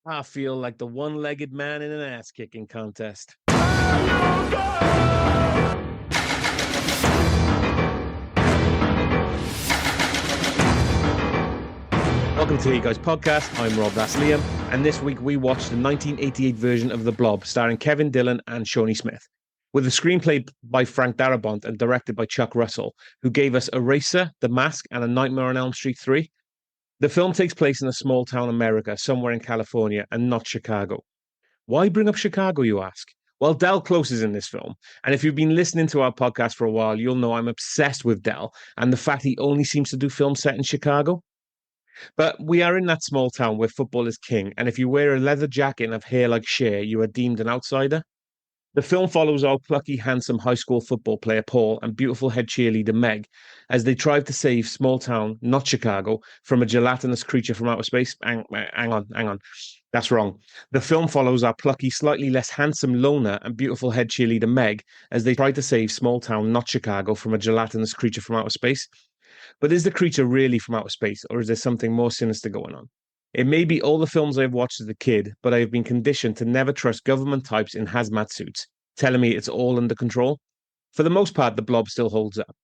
I feel like the one-legged man in an ass-kicking contest. Welcome to Hey Guys Podcast. I'm Rob, that's Liam, and this week we watched the 1988 version of The Blob, starring Kevin Dillon and Shawnee Smith, with a screenplay by Frank Darabont and directed by Chuck Russell, who gave us Eraser, The Mask, and A Nightmare on Elm Street 3. The film takes place in a small town America, somewhere in California, and not Chicago. Why bring up Chicago, you ask? Well, Del Close is in this film. And if you've been listening to our podcast for a while, you'll know I'm obsessed with Del and the fact he only seems to do films set in Chicago. But we are in that small town where football is king. And if you wear a leather jacket and have hair like Cher, you are deemed an outsider. The film follows our plucky, handsome high school football player Paul and beautiful head cheerleader Meg as they try to save small town, not Chicago, from a gelatinous creature from outer space. Hang on. That's wrong. The film follows our plucky, slightly less handsome loner and beautiful head cheerleader Meg as they try to save small town, not Chicago, from a gelatinous creature from outer space. But is the creature really from outer space, or is there something more sinister going on? It may be all the films I've watched as a kid, but I have been conditioned to never trust government types in hazmat suits, telling me it's all under control. For the most part, the Blob still holds up.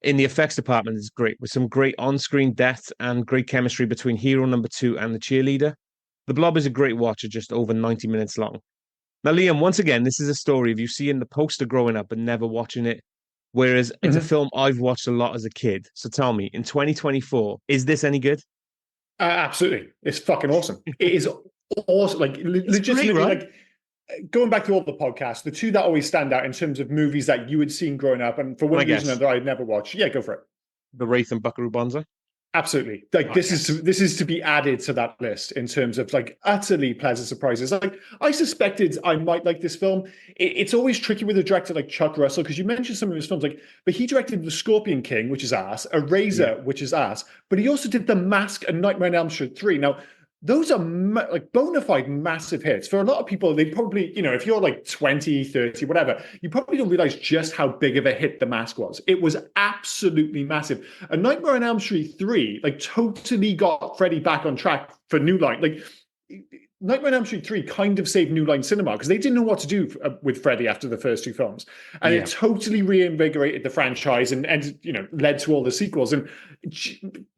In the effects department, it's great, with some great on-screen death and great chemistry between hero number 2 and the cheerleader. The Blob is a great watch at just over 90 minutes long. Now, Liam, once again, this is a story of you seeing the poster growing up and never watching it, whereas it's a film I've watched a lot as a kid. So tell me, in 2024, is this any good? Absolutely. It's fucking awesome. It is awesome. Like, legitimately, great, right? like, going back to all the podcasts, the two that always stand out in terms of movies that you had seen growing up, and for one reason or another, I'd never watched. Yeah, go for it. The Wraith and Buckaroo Banzai? Absolutely. Like, this is to be added to that list in terms of like utterly pleasant surprises. Like, I suspected I might like this film. It's always tricky with a director like Chuck Russell, because you mentioned some of his films, like, but he directed The Scorpion King, which is ass, Eraser, which is ass, but he also did The Mask and Nightmare on Elm Street 3. Now, those are like bona fide massive hits. For a lot of people, they probably, if you're like 20, 30, whatever, you probably don't realize just how big of a hit The Mask was. It was absolutely massive. A Nightmare on Elm Street 3, like, totally got Freddy back on track for New Line. Like, Nightmare on Elm Street 3 kind of saved New Line Cinema because they didn't know what to do with Freddy after the first two films. And it totally reinvigorated the franchise and led to all the sequels. And,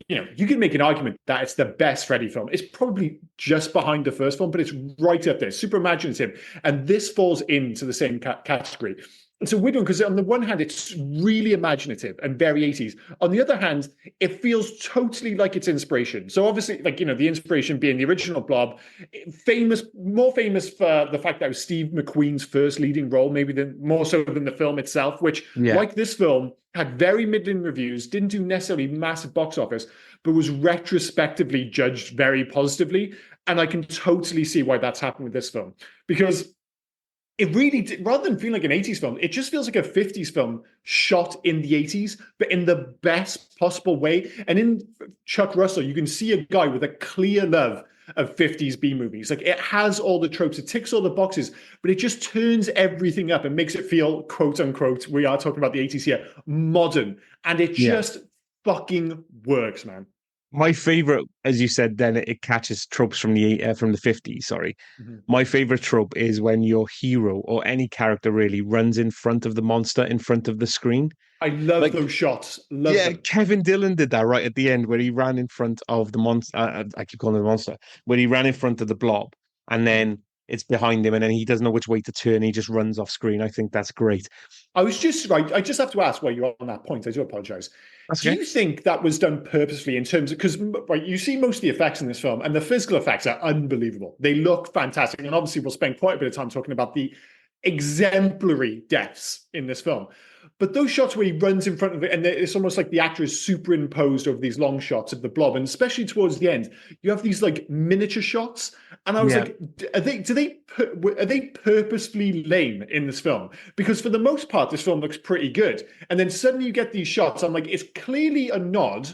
you can make an argument that it's the best Freddy film. It's probably just behind the first film, but it's right up there, super imaginative. And this falls into the same category. It's a weird one because on the one hand, it's really imaginative and very 80s. On the other hand, it feels totally like it's inspiration. So obviously, like, the inspiration being the original Blob, more famous for the fact that it was Steve McQueen's first leading role, maybe more so than the film itself, which, like this film, had very middling reviews, didn't do necessarily massive box office, but was retrospectively judged very positively. And I can totally see why that's happened with this film. Because it really, rather than feeling like an 80s film, it just feels like a 50s film shot in the 80s, but in the best possible way. And in Chuck Russell, you can see a guy with a clear love of 50s B movies. Like, it has all the tropes, it ticks all the boxes, but it just turns everything up and makes it feel, quote unquote, we are talking about the 80s here, modern. And it just fucking works, man. My favorite, as you said, then it catches tropes from the 50s. Sorry, my favorite trope is when your hero or any character really runs in front of the monster in front of the screen. I love those shots. Love them. Kevin Dillon did that right at the end where he ran in front of the monster. I keep calling it the monster. Where he ran in front of the Blob, and then it's behind him, and then he doesn't know which way to turn. He just runs off screen. I think that's great. I just have to ask while you're on that point. I do apologize. Do you think that was done purposely in terms of, because you see most of the effects in this film, and the physical effects are unbelievable. They look fantastic. And obviously we'll spend quite a bit of time talking about the exemplary deaths in this film. But those shots where he runs in front of it, and it's almost like the actor is superimposed over these long shots of the Blob, and especially towards the end, you have these like miniature shots. And I was like, are they purposefully lame in this film? Because for the most part, this film looks pretty good. And then suddenly you get these shots. I'm like, it's clearly a nod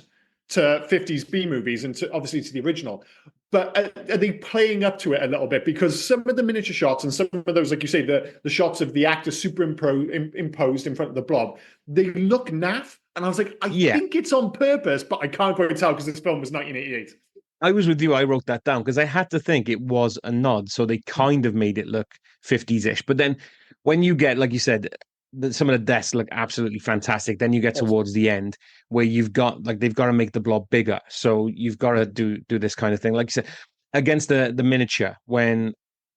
to 50s B movies and obviously to the original. But are they playing up to it a little bit? Because some of the miniature shots and some of those, like you say, the shots of the actor superimposed in front of the Blob, they look naff. And I was like, I think it's on purpose, but I can't quite tell because this film was 1988. I was with you. I wrote that down because I had to think it was a nod. So they kind of made it look 50s-ish. But then when you get, like you said, some of the deaths look absolutely fantastic. Then you get Awesome. towards the end where you've got like they've got to make the blob bigger. So you've got to do this kind of thing. Like you said, against the miniature when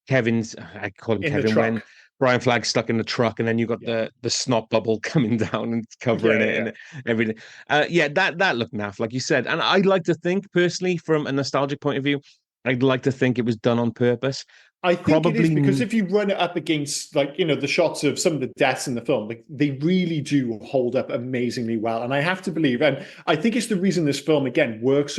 Kevin's I call him In the Kevin, when truck. Brian Flagg's stuck in the truck and then you got Yeah. the snot bubble coming down and Yeah, covering yeah, it yeah. and everything. Yeah, that looked naff, like you said. And I'd like to think, personally, from a nostalgic point of view, I'd like to think it was done on purpose. I think it is because Probably, if you run it up against like the shots of some of the deaths in the film, like they really do hold up amazingly well. And I have to believe, and I think it's the reason this film again works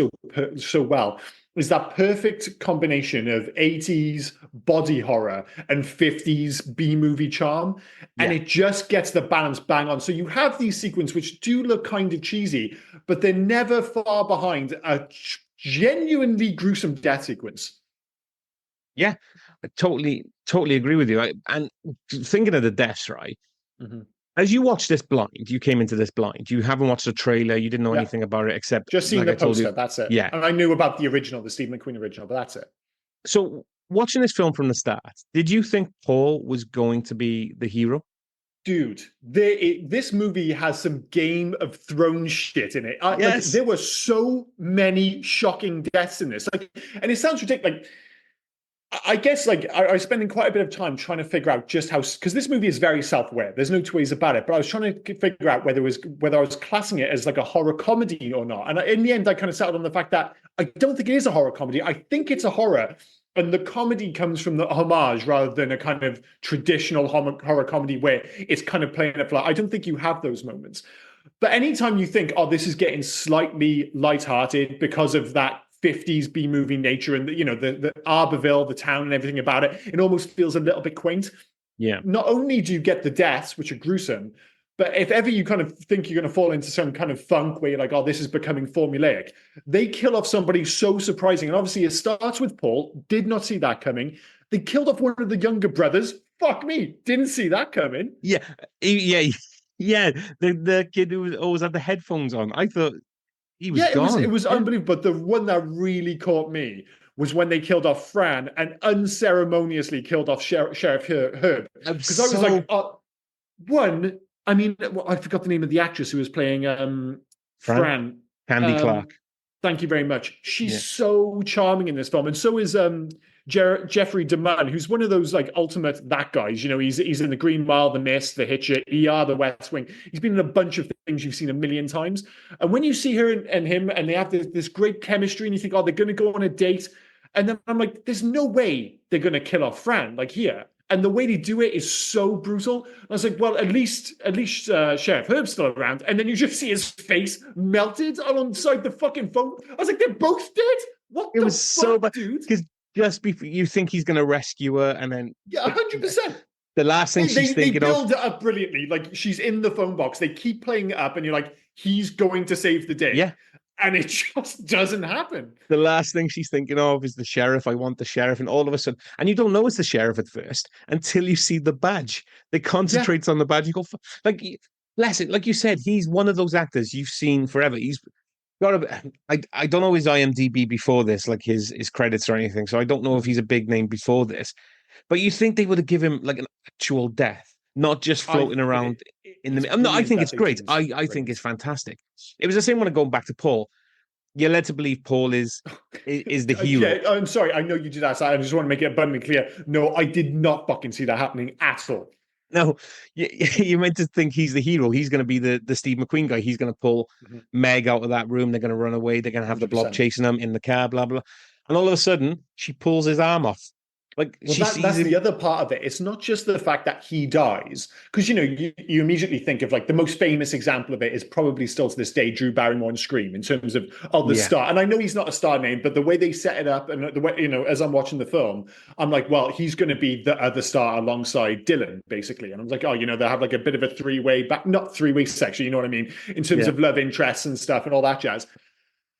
so well, is that perfect combination of 80s body horror and 50s B-movie charm. And yeah, it just gets the balance bang on. So you have these sequences which do look kind of cheesy, but they're never far behind a genuinely gruesome death sequence. yeah, I totally agree with you. And thinking of the deaths, right? Mhm. As you watch this blind, you came into this blind. You haven't watched the trailer. You didn't know Yeah. anything about it except, Just seen like the I told you, poster, that's it. yeah. And I knew about the original, the Steve McQueen original, but that's it. So watching this film from the start, did you think Paul was going to be the hero? Dude, this movie has some Game of Thrones shit in it. Like Yes. there were so many shocking deaths in this. Like, and it sounds ridiculous. Like, I guess like I was spending quite a bit of time trying to figure out just how because this movie is very self-aware. There's no two ways about it. But I was trying to figure out whether I was classing it as like a horror comedy or not. And in the end, I kind of settled on the fact that I don't think it is a horror comedy. I think it's a horror. And the comedy comes from the homage rather than a kind of traditional horror comedy where it's kind of playing it flat. I don't think you have those moments. But anytime you think, oh, this is getting slightly lighthearted because of that 50s B movie nature and the Arborville, the town and everything about it, it almost feels a little bit quaint. Yeah. Not only do you get the deaths, which are gruesome, but if ever you kind of think you're going to fall into some kind of funk where you're like, oh, this is becoming formulaic, they kill off somebody so surprising. And obviously it starts with Paul, did not see that coming. They killed off one of the younger brothers. Fuck me, didn't see that coming. Yeah. Yeah. Yeah. The kid who always had the headphones on. I thought he was Yeah, it gone. was Yeah. unbelievable. But the one that really caught me was when they killed off Fran and unceremoniously killed off Sheriff Herb. I'm Because I was like, so one, I mean, I forgot the name of the actress who was playing Fran, Fran. Candy Um, Clark. thank you very much. She's Yeah. so charming in this film, and so is Jeffrey DeMunn, who's one of those like ultimate that guys. He's in The Green Mile, The Mist, The Hitcher, ER, The West Wing. He's been in a bunch of things you've seen a million times. And when you see her and him, and they have this great chemistry, and you think, oh, they're going to go on a date, and then I'm like, there's no way they're going to kill off Fran like here. And the way they do it is so brutal. I was like, well, at least Sheriff Herb's still around. And then you just see his face melted alongside the fucking phone. I was like, they're both dead. What It the was so fuck, bad dude? because just before you think he's going to rescue her, and then Yeah, 100%. the last thing she's They thinking of, build it up brilliantly. Like she's in the phone box. They keep playing it up, and you're like, he's going to save the day. yeah, And it just doesn't happen. the last thing she's thinking of is the sheriff. I want the sheriff, and all of a sudden, and you don't know it's the sheriff at first until you see the badge. They Yeah. concentrates on the badge. You go, like, bless it. Like you said, he's one of those actors you've seen forever. He's got a. I don't know his IMDb before this, like his credits or anything. So I don't know if he's a big name before this. But you think they would have given him like an actual death, not just floating around in the. It's No, I brilliant think that it's they great. changed. I think it's fantastic. It was the same when going back to Paul. You're led to believe Paul is the hero. Yeah, I'm sorry. I know you did that. So I just want to make it abundantly clear. No, I did not fucking see that happening at all. No, you're meant to think he's the hero. He's going to be the Steve McQueen guy. He's going to pull Meg out of that room. They're going to run away. They're going to have the blob 100%. chasing them in the car, blah, blah. And all of a sudden, she pulls his arm off. Like Well, she sees that's him. the other part of it. It's not just the fact that he dies, because you immediately think of like the most famous example of it is probably still to this day Drew Barrymore in Scream in terms of the Yeah. star. And I know he's not a star name, but the way they set it up and the way as I'm watching the film, I'm like, well, he's going to be the other star alongside Dylan, basically. And I was like, oh, they have like a bit of a three-way back, not three-way section, you know what I mean, in terms of love interests and stuff and all that jazz.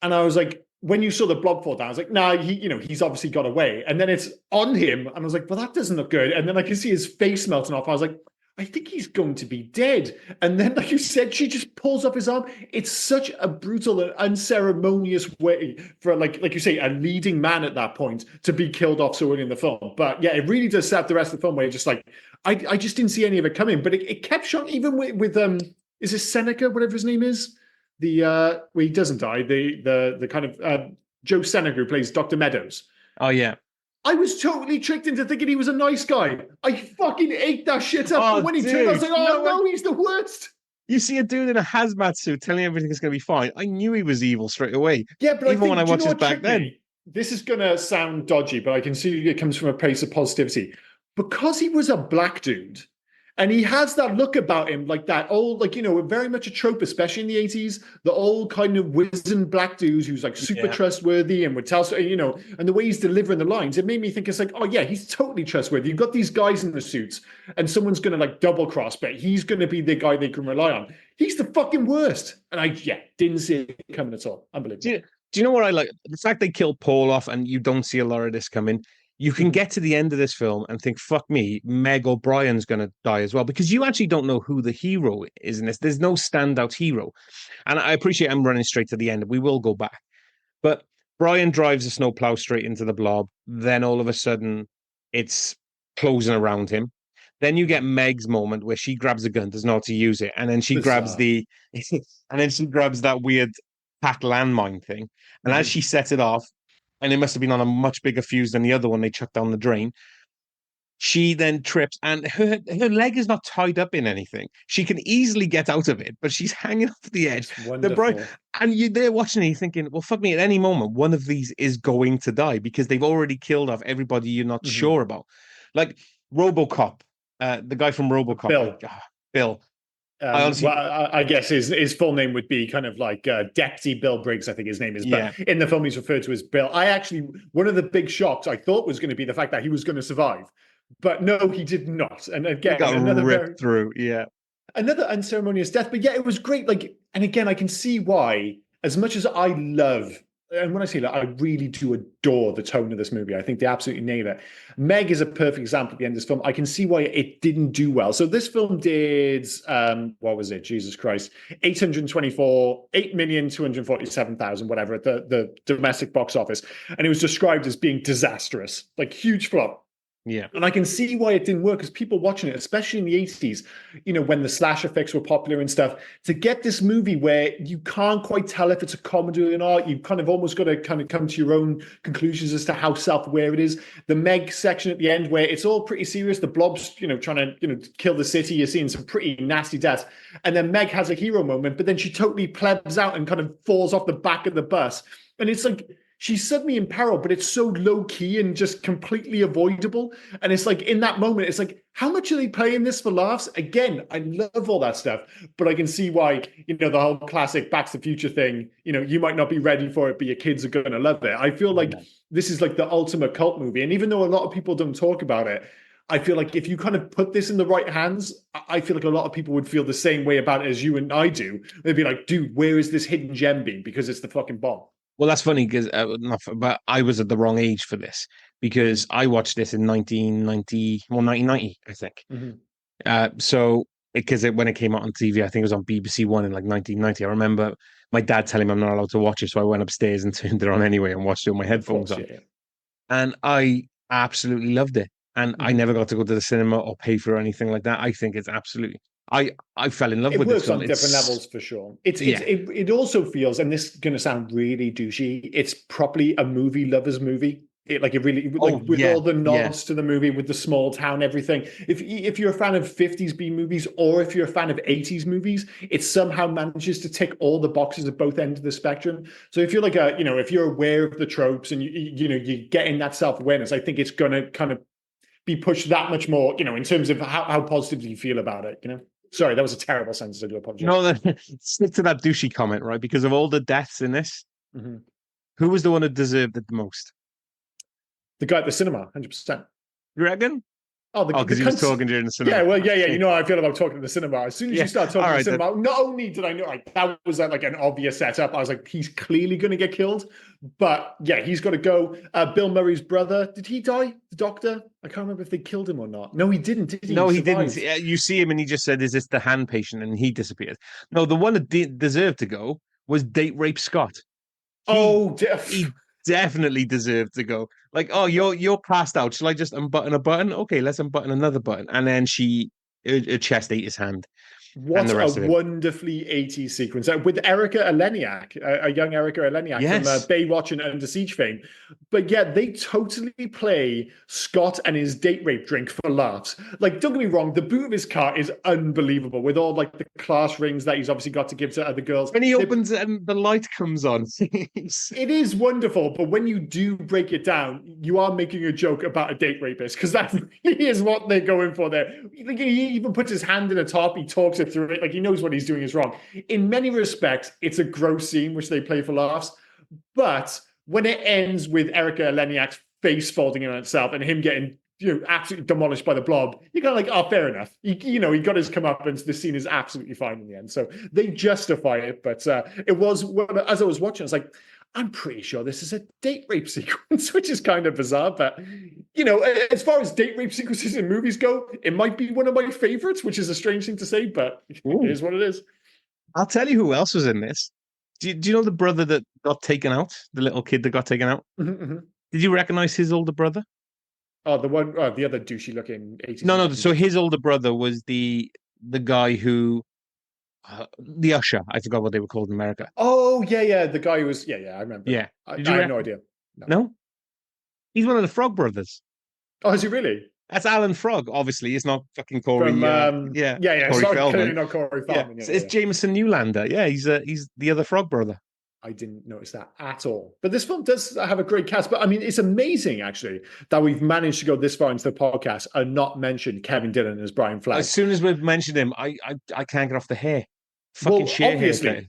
And I was like, when you saw the blob fall down, I was like, nah, he's obviously got away. And then it's on him. And I was like, well, that doesn't look good. And then I can see his face melting off. I was like, I think he's going to be dead. And then, like you said, she just pulls off his arm. It's such a brutal and unceremonious way for, like you say, a leading man at that point to be killed off so early in the film. But yeah, it really does set up the rest of the film where you're just like, I just didn't see any of it coming. But it kept showing, even with is it Seneca, whatever his name is? The well, he doesn't die. The kind of Joe Seneca who plays Dr. Meadows. Oh yeah. I was totally tricked into thinking he was a nice guy. I fucking ate that shit up. Oh, But when he dude, turned, I was like, oh no, no, he's the worst. you see a dude in a hazmat suit telling everything's going to be fine. I knew he was evil straight away. Yeah, but Even I think, when I do you watched know this what back tricked then. me? This is going to sound dodgy, but I can see it comes from a place of positivity. Because he was a black dude, and he has that look about him, like that old, like, very much a trope, especially in the 80s, the old kind of wizened black dude who's like super Yeah. trustworthy and would tell, and the way he's delivering the lines, it made me think it's like, oh yeah, he's totally trustworthy. You've got these guys in the suits and someone's going to like double cross, but he's going to be the guy they can rely on. He's the fucking worst. And I didn't see it coming at all. Unbelievable. Do you know what I like? The fact they kill Paul off and you don't see a lot of this coming. You can get to the end of this film and think, fuck me, Meg O'Brien's going to die as well, because you actually don't know who the hero is in this. There's no standout hero. And I appreciate I'm running straight to the end. We will go back. But Brian drives a snowplow straight into the blob. Then all of a sudden, it's closing around him. Then you get Meg's moment where she grabs a gun, doesn't know how to use it, and then she grabs and then she grabs that weird packed landmine thing. And as she sets it off, and it must have been on a much bigger fuse than the other one they chucked down the drain. She then trips, and her leg is not tied up in anything. She can easily get out of it, but she's hanging off the edge. Wonderful. And they're watching it, thinking, well, fuck me, at any moment, one of these is going to die because they've already killed off everybody you're not sure about. Like RoboCop, the guy from RoboCop. Bill. Like, Bill. I guess his full name would be kind of like Deputy Bill Briggs, I think his name is. But in the film, he's referred to as Bill. One of the big shocks I thought was going to be the fact that he was going to survive. But no, he did not. And again, he got another ripped through. Another unceremonious death. But yeah, it was great. Like, and again, I can see why, as much as I love, and when I say that, I really do adore the tone of this movie. I think they absolutely nail it. Meg is a perfect example at the end of this film. I can see why it didn't do well. So this film did, what was it? Jesus Christ. 8,247,000, whatever, at the domestic box office. And it was described as being disastrous, like huge flop. Yeah. And I can see why it didn't work, because people watching it, especially in the 80s, when the slash effects were popular and stuff, to get this movie where you can't quite tell if it's a comedy or not, you've kind of almost got to kind of come to your own conclusions as to how self-aware it is. The Meg section at the end, where it's all pretty serious, the Blob's, trying to, kill the city, you're seeing some pretty nasty deaths. And then Meg has a hero moment, but then she totally plebs out and kind of falls off the back of the bus. And it's like, she's suddenly in peril, but it's so low key and just completely avoidable. And it's like, in that moment, it's like, how much are they playing this for laughs? Again, I love all that stuff, but I can see why, the whole classic Back to the Future thing, you might not be ready for it, but your kids are going to love it. I feel like this is like the ultimate cult movie. And even though a lot of people don't talk about it, I feel like if you kind of put this in the right hands, I feel like a lot of people would feel the same way about it as you and I do. They'd be like, dude, where is this hidden gem been? Because it's the fucking bomb. Well, that's funny because but I was at the wrong age for this, because I watched this in 1990, I think. So because when it came out on TV, I think it was on BBC One in like 1990. I remember my dad telling me I'm not allowed to watch it, so I went upstairs and turned it on anyway and watched it with my headphones on. And I absolutely loved it. And I never got to go to the cinema or pay for anything like that. I think it's absolutely. I fell in love with this film. It works on different levels for sure. It also feels, and this is going to sound really douchey, it's properly a movie lover's movie. All the nods to the movie, with the small town, everything. If you're a fan of 50s B movies, or if you're a fan of 80s movies, it somehow manages to tick all the boxes at both ends of the spectrum. So if you're like if you're aware of the tropes and you get in that self-awareness, I think it's going to kind of be pushed that much more, in terms of how positive you feel about it, Sorry, that was a terrible sentence. I do apologize. No, stick to that douchey comment, right? Because of all the deaths in this, who was the one who deserved it the most? The guy at the cinema, 100%. You reckon? Oh, Oh, the because he was cunts. talking during the Yeah, cinema. well, yeah, yeah. You know how I feel about talking in the cinema. As soon as you Yeah. start All talking in the right then. cinema, not only did I know like that was like an obvious setup, I was like, he's clearly going to get killed. But yeah, he's got to go. Bill Murray's brother, did he die? The doctor? I can't remember if they killed him or not. No, he didn't. Did he? No, He he didn't. survived. You see him and he just said, "Is this the hand patient?" And he disappeared. No, the one that deserved to go was date rape Scott. He Oh, he definitely deserved to go. Like, oh, you're passed out. Shall I just unbutton a button? Okay, let's unbutton another button. And then her chest ate his hand and what the a rest of him. wonderfully 80s sequence with Erica Eleniak, a young Erica Eleniak from Yes. Baywatch and Under Siege fame. But yeah, they totally play Scott and his date rape drink for laughs. Like, don't get me wrong, the boot of his car is unbelievable with all like the class rings that he's obviously got to give to other girls. When he opens it and the light comes on. It is wonderful, but when you do break it down, you are making a joke about a date rapist because that really is what they're going for there. Like, he even puts his hand in a top, he talks it through it, like he knows what he's doing is wrong. In many respects, it's a gross scene which they play for laughs, but when it ends with Erica Eleniak's face folding in on itself and him getting absolutely demolished by the blob, you're kind of like, oh, fair enough. He got his comeuppance. The scene is absolutely fine in the end. So they justify it. But it was, as I was watching, I was like, I'm pretty sure this is a date rape sequence, which is kind of bizarre. But, as far as date rape sequences in movies go, it might be one of my favorites, which is a strange thing to say, but it is what it is. I'll tell you who else was in this. Do you know the brother that got taken out? The little kid that got taken out? Mm-hmm. Did you recognize his older brother? Oh, the other douchey looking 80s No, no. So American. his older brother was the guy who the usher. I forgot what they were called in America. Oh, yeah, yeah. The guy who was, yeah, yeah, I remember. Yeah. Did I you have no idea. No. No? He's one of the Frog brothers. Oh, is he really? That's Alan Frog. Obviously, it's not fucking Corey. From Yeah, yeah, yeah, it's Corey not clearly Feldman. not Corey Yeah, Feldman. Yeah, yeah, it's yeah. Jameson Newlander. Yeah, he's the other Frog brother. I didn't notice that at all. But this film does have a great cast. But I mean, it's amazing actually that we've managed to go this far into the podcast and not mention Kevin Dillon as Brian Flagg. As soon as we've mentioned him, I can't get off the hair. Fucking Well, sheer obviously, haircut.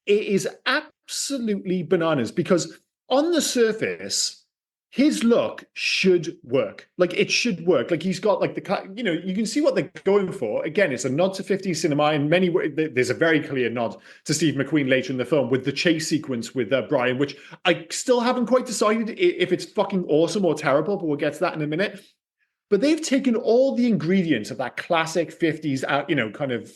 it is absolutely bananas because on the surface, his look should work. Like it should work. Like he's got like you can see what they're going for. Again, it's a nod to 50s cinema in many ways. There's a very clear nod to Steve McQueen later in the film with the chase sequence with Brian, which I still haven't quite decided if it's fucking awesome or terrible, but we'll get to that in a minute. But they've taken all the ingredients of that classic 50s, kind of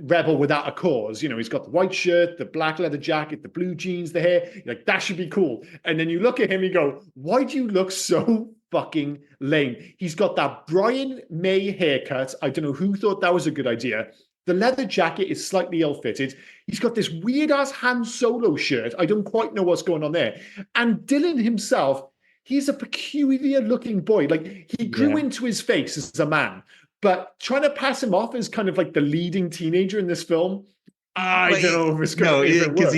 rebel without a cause. He's got the white shirt, the black leather jacket, the blue jeans, the hair. You're like, that should be cool. And then you look at him, you go, why do you look so fucking lame? He's got that Brian May haircut. I don't know who thought that was a good idea. The leather jacket is slightly ill-fitted. He's got this weird-ass Han Solo shirt. I don't quite know what's going on there. And Dylan himself, he's a peculiar-looking boy. Like, he grew into his face as a man. But trying to pass him off as kind of like the leading teenager in this film, I don't know if it's going to because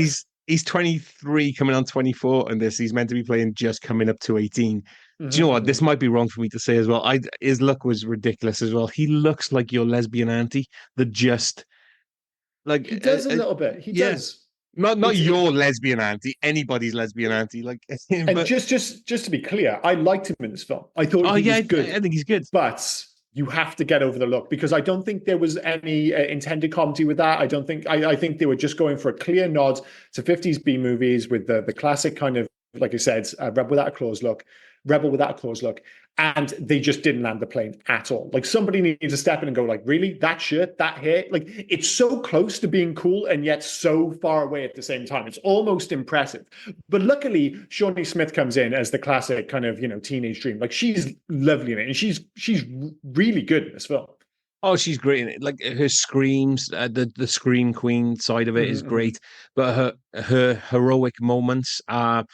he's 23 coming on 24 and he's meant to be playing just coming up to 18. Do you know what? This might be wrong for me to say as well. His look was ridiculous as well. He looks like your lesbian auntie that just like he does a little bit. He does. Not your lesbian auntie, anybody's lesbian auntie. Like, and but, just to be clear, I liked him in this film. I thought he was good. I think he's good. But you have to get over the look because I don't think there was any intended comedy with that. I think they were just going for a clear nod to 50s B movies with the classic kind of, like I said, Rebel Without a Cause look. And they just didn't land the plane at all. Like somebody needs to step in and go like, really? That shirt, that hair? Like it's so close to being cool and yet so far away at the same time. It's almost impressive. But luckily, Shawnee Smith comes in as the classic kind of, teenage dream. Like she's lovely in it and she's really good in this film. Oh, she's great in it. Like her screams, the scream queen side of it is great, but her heroic moments are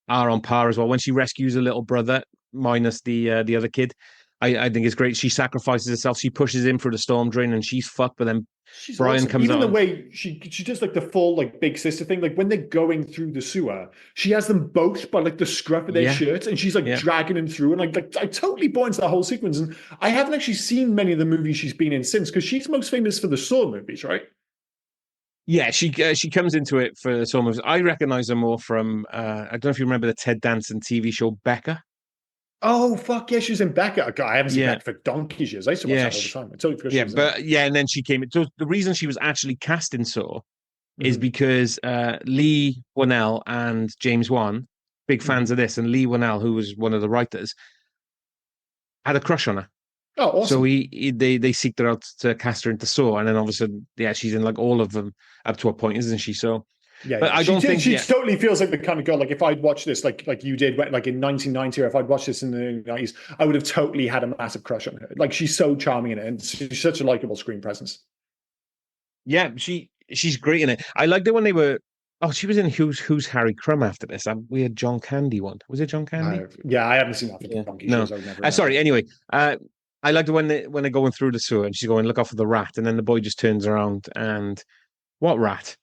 on par as well. When she rescues her little brother, minus the other kid, I think it's great. She sacrifices herself. She pushes him through the storm drain, and she's fucked. But then she's Brian awesome. comes Even on. the way she does like the full like big sister thing. Like when they're going through the sewer, she has them both by like the scruff of their shirts, and she's like dragging them through. And like I totally bought into that whole sequence. And I haven't actually seen many of the movies she's been in since because she's most famous for the Saw movies, right? Yeah, she comes into it for Saw movies. I recognize her more from I don't know if you remember the Ted Danson TV show Becca. Oh fuck yeah, she was in Becca. God, I haven't seen Yeah, Becca for donkey's years. I used to watch yeah, that all the time. I totally forgot she yeah. was in it. But yeah, and then she came. So the reason she was actually cast in Saw is Mhm, because Lee Winnell and James Wan, big fans mhm. of this, and Lee Winnell, who was one of the writers, had a crush on her. Oh, So awesome. they seeked her out to cast her into Saw, and then obviously, yeah, she's in like all of them up to a point, isn't she? So, Yeah, but yeah. I She don't did. think, She yeah, totally feels like the kind of girl. Like if I'd watched this, like you did, like in 1990, or if I'd watched this in the 90s, I would have totally had a massive crush on her. Like she's so charming in it, and she's such a likable screen presence. yeah, she's great in it. I liked it when they were. Oh, she was in Who's Harry Crumb after this. That weird John Candy one. Was it John Candy? Yeah, I haven't seen that for Yeah. donkey No. shows. I would never remember. Sorry. Anyway, I liked it when they're going through the sewer and she's going, look out for the rat, and then the boy just turns around and what rat?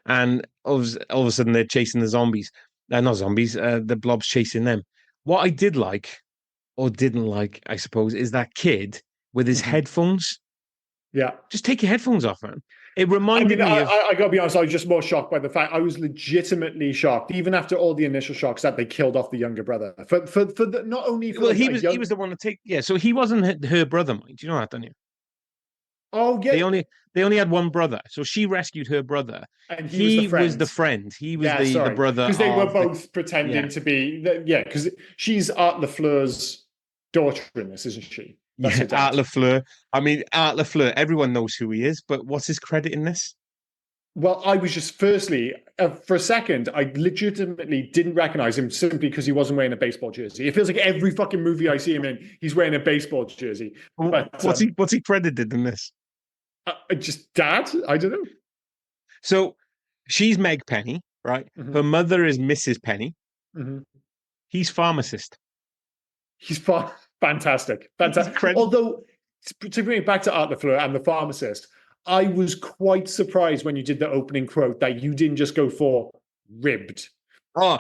And all of a sudden they're chasing the zombies. Not zombies. The blob's chasing them. What I did like or didn't like, I suppose, is that kid with his Mhm. headphones. Yeah. Just take your headphones off, man. It I reminded mean, me of. I gotta be honest, I was just more shocked by the fact I was legitimately shocked, even after all the initial shocks, that they killed off the younger brother. For the, not only for Well, like he a was he was young. the one to take. Yeah, so he wasn't her brother, mind. Do you know that, don't you? Oh yeah, They only they only had one brother, so she rescued her brother. and he was the He was the friend. friend. He was Yeah, the sorry, brother because they were of the. both pretending Yeah, to be. Yeah, because she's Art Lafleur's daughter in this, isn't she? That's yeah. her Art dad. Lafleur. I mean, Art Lafleur. Everyone knows who he is, but what's his credit in this? Well, I was just firstly, for a second, I legitimately didn't recognize him simply because he wasn't wearing a baseball jersey. It feels like every fucking movie I see him in, he's wearing a baseball jersey. But What's he credited in this? just dad, I don't know. So she's Meg Penny, right? Her Mhm, mother is Mrs. Penny. mhm. He's pharmacist. He's fantastic, He's fantastic. credit. Although to bring it back to Art Lafleur and the pharmacist, I was quite surprised when you did the opening quote that you didn't just go for ribbed. Oh,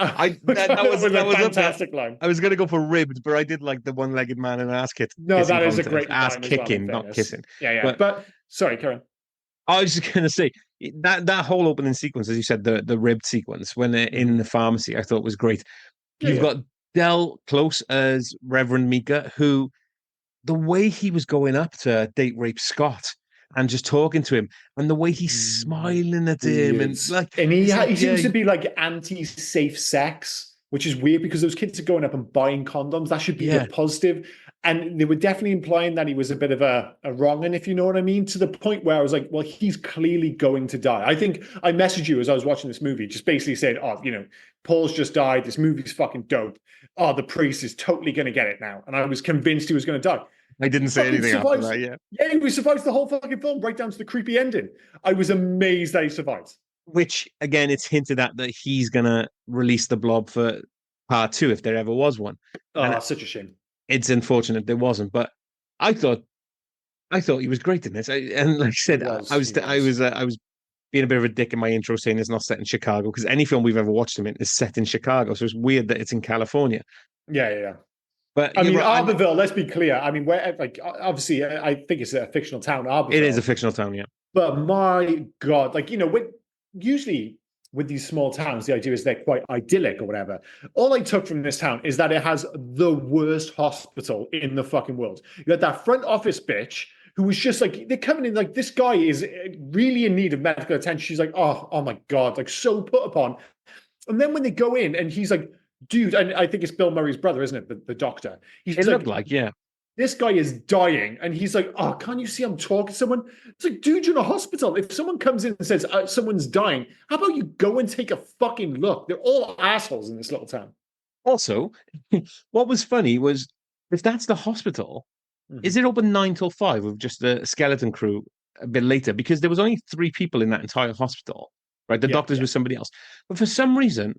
Which I thought was that a was up there. fantastic line. I was gonna go for ribbed, but I did like the one-legged man in an No, kissing that is a contest, great ass line as well, in kicking, not fairness. kissing. Yeah, yeah. But But sorry, Karen. I was just gonna say that whole opening sequence, as you said, the ribbed sequence when they're in Mhm. the pharmacy, I thought was great. Yeah, You've yeah. got Del Close as Reverend Mika, who the way he was going up to date rape Scott and just talking to him, and the way he's smiling at him, Weird. and like And it's like, he yeah, seems to be like anti-safe sex, which is weird because those kids are going up and buying condoms. That should be a yeah, positive. And they were definitely implying that he was a bit of a wrong un, if you know what I mean, to the point where I was like, well, he's clearly going to die. I think I messaged you as I was watching this movie, just basically said, oh, Paul's just died. This movie's fucking dope. Oh, the priest is totally going to get it now. And I was convinced he was going to die. I didn't say Fucking anything after survives. that. Yeah, Yeah, he survives the whole fucking film, right down to the creepy ending. I was amazed that he survived. which again, it's hinted at that he's gonna release the Blob for part two if there ever was one, and Oh, such a shame. it's unfortunate there wasn't. But I thought I thought he was great in this, and like I He said, was. He was. I was being a bit of a dick in my intro saying it's not set in Chicago because any film we've ever watched him in is set in Chicago, so it's weird that it's in California. Yeah, yeah, yeah. But I you're mean, right, Arborville. Let's be clear. I mean, where like obviously, I think it's a fictional town, it is a Arborville. fictional town, yeah. But my God, like usually with these small towns, the idea is they're quite idyllic or whatever. All I took from this town is that it has the worst hospital in the fucking world. You had that front office bitch who was just like they're coming in like this guy is really in need of medical attention. She's like, oh my God, like so put upon. And then when they go in and he's like, dude, and I think it's Bill Murray's brother, isn't it? The doctor. It He's looked like, like, yeah. this guy is dying. And he's like, oh, can't you see I'm talking to someone? It's like, dude, you're in a hospital. If someone comes in and says someone's dying, how about you go and take a fucking look? They're all assholes in this little town. Also, what was funny was if that's the hospital, Mhm. is it open 9 till 5 with just a skeleton crew a bit later? Because there was only 3 people in that entire hospital, right? The Yeah, doctors yeah. were somebody else. But for some reason,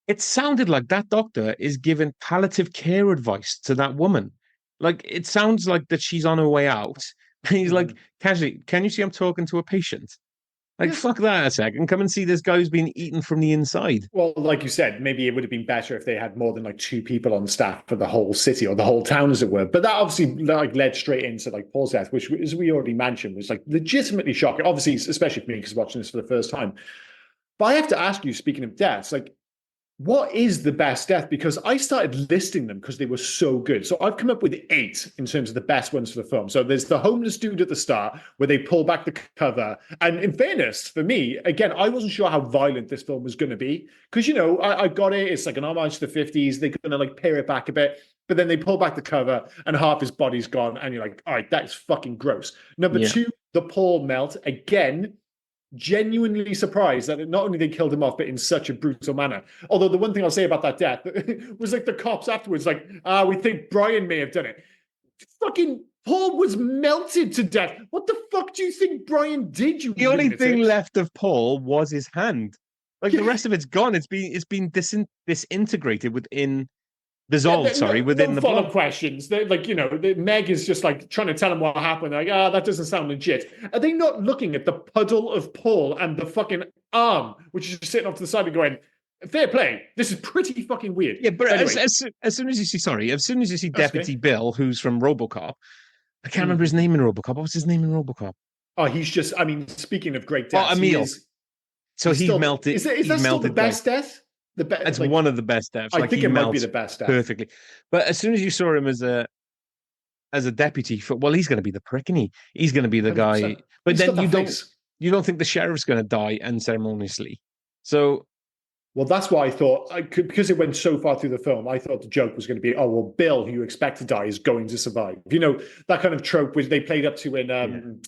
it sounded like that doctor is giving palliative care advice to that woman. Like it sounds like that she's on her way out. And he's like, Mhm. casually, can you see I'm talking to a patient? Like, Yeah. fuck that a second. Come and see this guy who's been eaten from the inside. Well, like you said, maybe it would have been better if they had more than like two people on staff for the whole city or the whole town, as it were. But that obviously like led straight into like Paul's death, which, as we already mentioned, was like legitimately shocking. Obviously, especially for me because watching this for the first time. But I have to ask you, speaking of deaths, like what is the best death? Because I started listing them because they were so good. So I've come up with 8 in terms of the best ones for the film. So there's the homeless dude at the start where they pull back the cover. And in fairness, for me, again, I wasn't sure how violent this film was going to be. Because, I got it. It's like an homage to the 50s. They're going to like pare it back a bit. But then they pull back the cover and half his body's gone. And you're like, all right, that's fucking gross. Number 2, the Paul melt. Again, genuinely surprised that not only they killed him off, but in such a brutal manner. Although the one thing I'll say about that death was like the cops afterwards, like, we think Brian may have done it. Fucking Paul was melted to death. What the fuck do you think Brian did? The only thing left of Paul was his hand. Like the rest of it's gone. It's been disintegrated within. Dissolved, within the follow-up questions. Meg is just like trying to tell him what happened. Like, that doesn't sound legit. Are they not looking at the puddle of Paul and the fucking arm, which is just sitting off to the side and going, fair play. This is pretty fucking weird. Yeah, but anyway. as soon as you see Deputy Bill, who's from RoboCop, I can't remember his name in RoboCop. What was his name in RoboCop? Oh, he's just. I mean, speaking of great deaths, Emil. He's melted. Is that still the best death? It's one of the best deaths. I think it might be the best death. Perfectly. But as soon as you saw him as a deputy, he's going to be the prick, and he's going to be the 100%. Guy. But then you don't think the sheriff's going to die unceremoniously. So, well, that's why I thought because it went so far through the film, I thought the joke was going to be, Bill, who you expect to die, is going to survive. That kind of trope which they played up to in.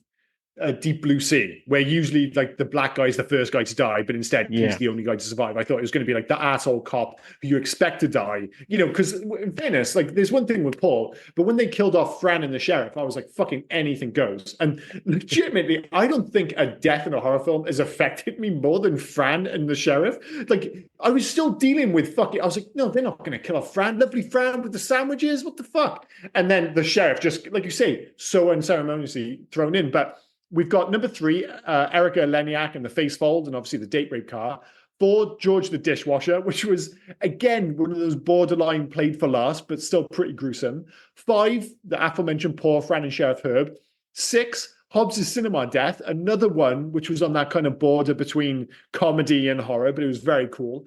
Deep Blue Sea, where usually like the black guy is the first guy to die, but instead he's the only guy to survive. I thought it was going to be like the asshole cop who you expect to die, because in fairness, like there's one thing with Paul, but when they killed off Fran and the sheriff, I was like, fucking anything goes. And legitimately, I don't think a death in a horror film has affected me more than Fran and the sheriff. Like I was still dealing with I was like, no, they're not going to kill off Fran, lovely Fran with the sandwiches, what the fuck? And then the sheriff just, like you say, so unceremoniously thrown in. But we've got number 3, Erica Leniak and the face fold, and obviously the date rape car. 4, George the dishwasher, which was, again, one of those borderline played for last, but still pretty gruesome. 5, the aforementioned Paul, Fran, and Sheriff Herb. 6, Hobbs' cinema death, another one which was on that kind of border between comedy and horror, but it was very cool.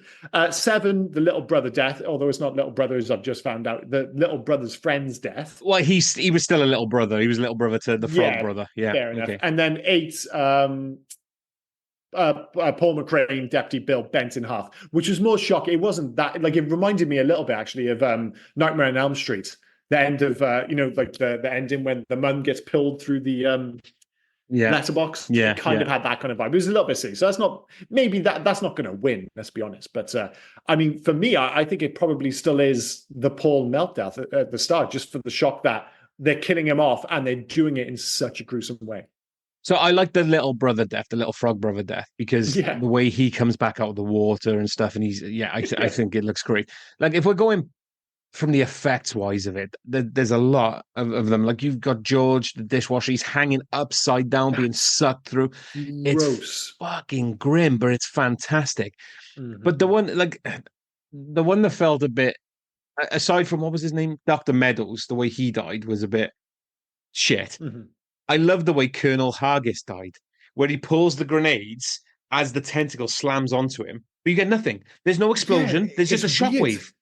7, the little brother death, although it's not little brothers, I've just found out, the little brot's friend's death. Well, he was still a little brother. He was a little brother to the frog brother. Yeah, fair enough. And then 8, Paul McCrane, Deputy Bill, bent in half, which was more shocking. It wasn't that, like, it reminded me a little bit actually of Nightmare on Elm Street. The end of, like the ending when the mum gets pulled through the letterbox. Yeah, it kind of had that kind of vibe. It was a little bit silly. So that's not going to win. Let's be honest. But I mean, for me, I think it probably still is the Paul meltdown at the start, just for the shock that they're killing him off and they're doing it in such a gruesome way. So I like the little brother death, the little frog brother death, because the way he comes back out of the water and stuff, and I think it looks great. Like if we're going from the effects wise of it, there's a lot of them. Like you've got George the dishwasher, he's hanging upside down, being sucked through. It's fucking grim, but it's fantastic. Mm-hmm. But the one that felt a bit, aside from what was his name, Dr. Meadows, the way he died was a bit shit. Mm-hmm. I love the way Colonel Hargis died, where he pulls the grenades as the tentacle slams onto him, but you get nothing. There's no explosion. There's just a shockwave.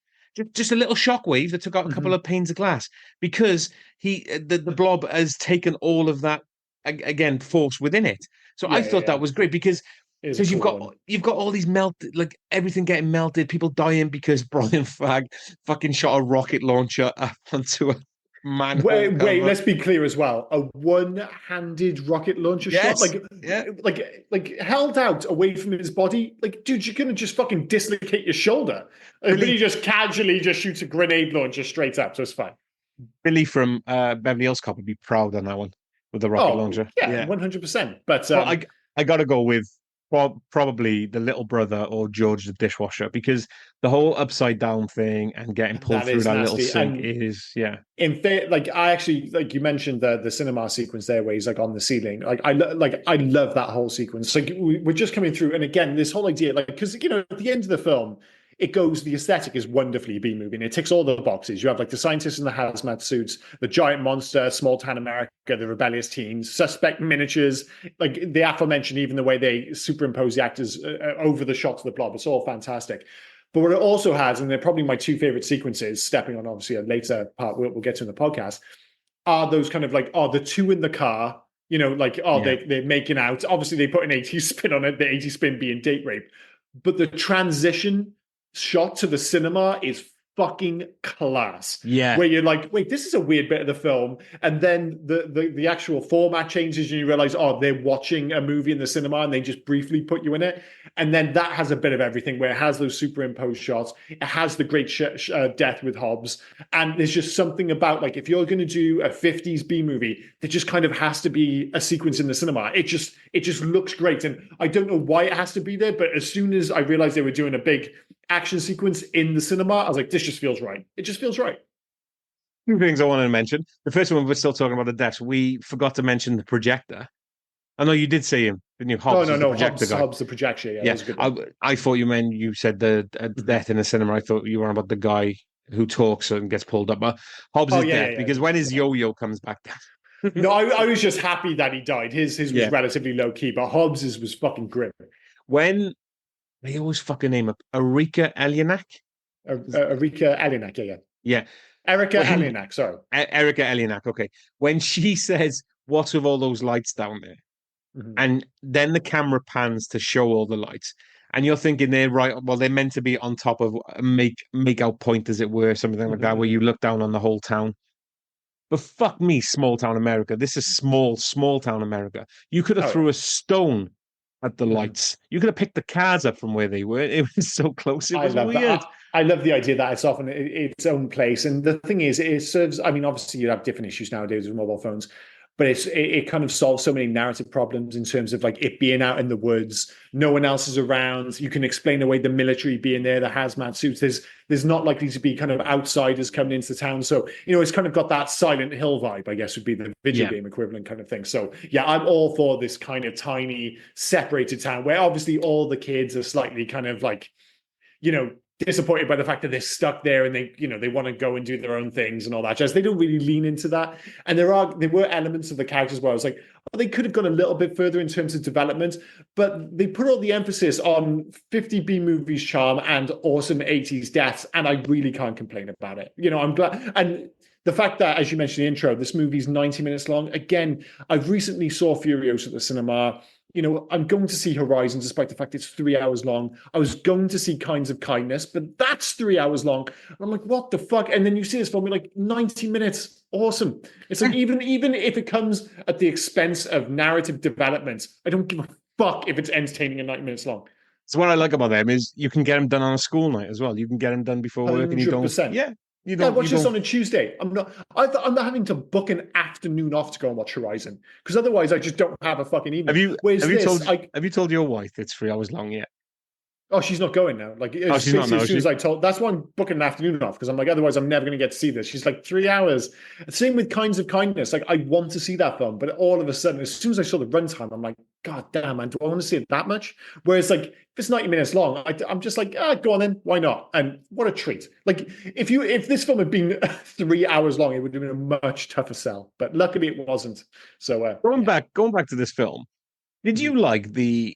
Just a little shockwave that took out a couple of panes of glass, because the blob has taken all of that again force within it. So I thought that was great because you've got all these like everything getting melted, people dying because Brian Fagg fucking shot a rocket launcher up onto a man. Wait, let's be clear as well. A one-handed rocket launcher shot, like held out away from his body. Like, dude, you're gonna just fucking dislocate your shoulder. But he just casually just shoots a grenade launcher straight up, so it's fine. Billy from Beverly Hills Cop would be proud on that one with the rocket launcher. Yeah, 100%. But I got to go with probably the little brother or George the dishwasher, because the whole upside down thing and getting pulled through that little sink is in fact, like I actually, like you mentioned the cinema sequence there where he's like on the ceiling, I love that whole sequence. Like we're just coming through, and again this whole idea, like, because at the end of the film the aesthetic is wonderfully B-movie, and it ticks all the boxes. You have like the scientists in the hazmat suits, the giant monster, small town America, the rebellious teens, suspect miniatures, like the aforementioned, even the way they superimpose the actors over the shots of the blob. It's all fantastic. But what it also has, and they're probably my two favorite sequences, stepping on obviously a later part we'll get to in the podcast, are those kind of like, oh, the two in the car, like, oh, Yeah. they're making out. Obviously, they put an 80s spin on it, the 80s spin being date rape. But the transition shot to the cinema is fucking class. Yeah. Where you're like, wait, this is a weird bit of the film. And then the actual format changes and you realize, oh, they're watching a movie in the cinema and they just briefly put you in it. And then that has a bit of everything where it has those superimposed shots. It has the great death with Hobbs. And there's just something about, like, if you're going to do a 50s B movie, there just kind of has to be a sequence in the cinema. It just looks great. And I don't know why it has to be there, but as soon as I realized they were doing a big action sequence in the cinema, I was like, this just feels right. It just feels right. Two things I wanted to mention. The first one, we're still talking about the deaths. We forgot to mention the projector. I know you did say him, didn't you? Hobbs is the projector guy. Hobbs the projector. Yeah, Yeah. that was a good one. I thought you meant you said the death in the cinema. I thought you were about the guy who talks and gets pulled up. But Hobbs is dead because when his yo-yo comes back down. No, I was just happy that he died. His was relatively low key, but Hobbs's was fucking grim. When they always fucking name up Erika Elienak. Erika Elienak, yeah. Yeah. Erika Elienak, sorry. Erika Elienak, okay. When she says, what's with all those lights down there? Mm-hmm. And then the camera pans to show all the lights. And you're thinking they're right, well, they're meant to be on top of a make out point, as it were, something like that, where you look down on the whole town. But fuck me, small town America. This is small town America. You could have threw a stone at the lights. You could have picked the cars up from where they were. It was so close. It was weird. I love the idea that it's often its own place. And the thing is, it serves, I mean, obviously you have different issues nowadays with mobile phones, but it kind of solves so many narrative problems in terms of like it being out in the woods, no one else is around. You can explain away the military being there, the hazmat suits. There's not likely to be kind of outsiders coming into town. So, it's kind of got that Silent Hill vibe, I guess would be the video game equivalent kind of thing. So yeah, I'm all for this kind of tiny separated town where obviously all the kids are slightly kind of like, disappointed by the fact that they're stuck there and they want to go and do their own things and all that jazz. They don't really lean into that. And there were elements of the characters where I was like, oh, they could have gone a little bit further in terms of development, but they put all the emphasis on 50B movies charm and awesome 80s deaths. And I really can't complain about it. I'm glad. And the fact that, as you mentioned in the intro, this movie's 90 minutes long. Again, I recently saw Furiosa at the cinema. I'm going to see Horizon, despite the fact it's 3 hours long. I was going to see Kinds of Kindness, but that's 3 hours long. And I'm like, what the fuck? And then you see this film, you're like, 90 minutes, awesome. It's like, even if it comes at the expense of narrative development, I don't give a fuck if it's entertaining and 90 minutes long. So what I like about them is you can get them done on a school night as well. You can get them done before work, and you don't. Watch this on a Tuesday. I'm not having to book an afternoon off to go and watch Horizon because otherwise I just don't have a fucking evening. Have you told your wife it's 3 hours long yet? Oh, she's not going now. Like, she's not now. As soon as I told, that's why I'm booking an afternoon off because I'm like, otherwise I'm never going to get to see this. She's like 3 hours. Same with Kinds of Kindness. Like, I want to see that film, but all of a sudden, as soon as I saw the runtime, I'm like, God damn, man, do I want to see it that much? Whereas, like, if it's 90 minutes long, I'm just like, go on then, why not? And what a treat! Like, if this film had been 3 hours long, it would have been a much tougher sell. But luckily, it wasn't. So going back to this film, did you like the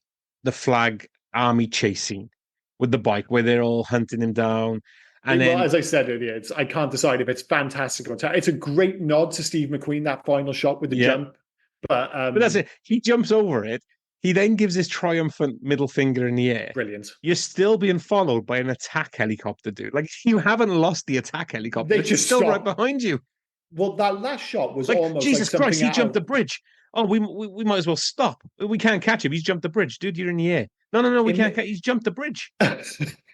Flag Army chase scene with the bike where they're all hunting him down? And then, as I said earlier, I can't decide if it's fantastic or it's a great nod to Steve McQueen, that final shot with the jump. But that's it. He jumps over it. He then gives his triumphant middle finger in the air. Brilliant. You're still being followed by an attack helicopter, dude. Like, you haven't lost the attack helicopter. They're just still right behind you. Well, that last shot was like, almost Jesus like Christ, he jumped the bridge. Oh, we might as well stop. We can't catch him. He's jumped the bridge. Dude, you're in the air. No, we can't catch. He's jumped the bridge.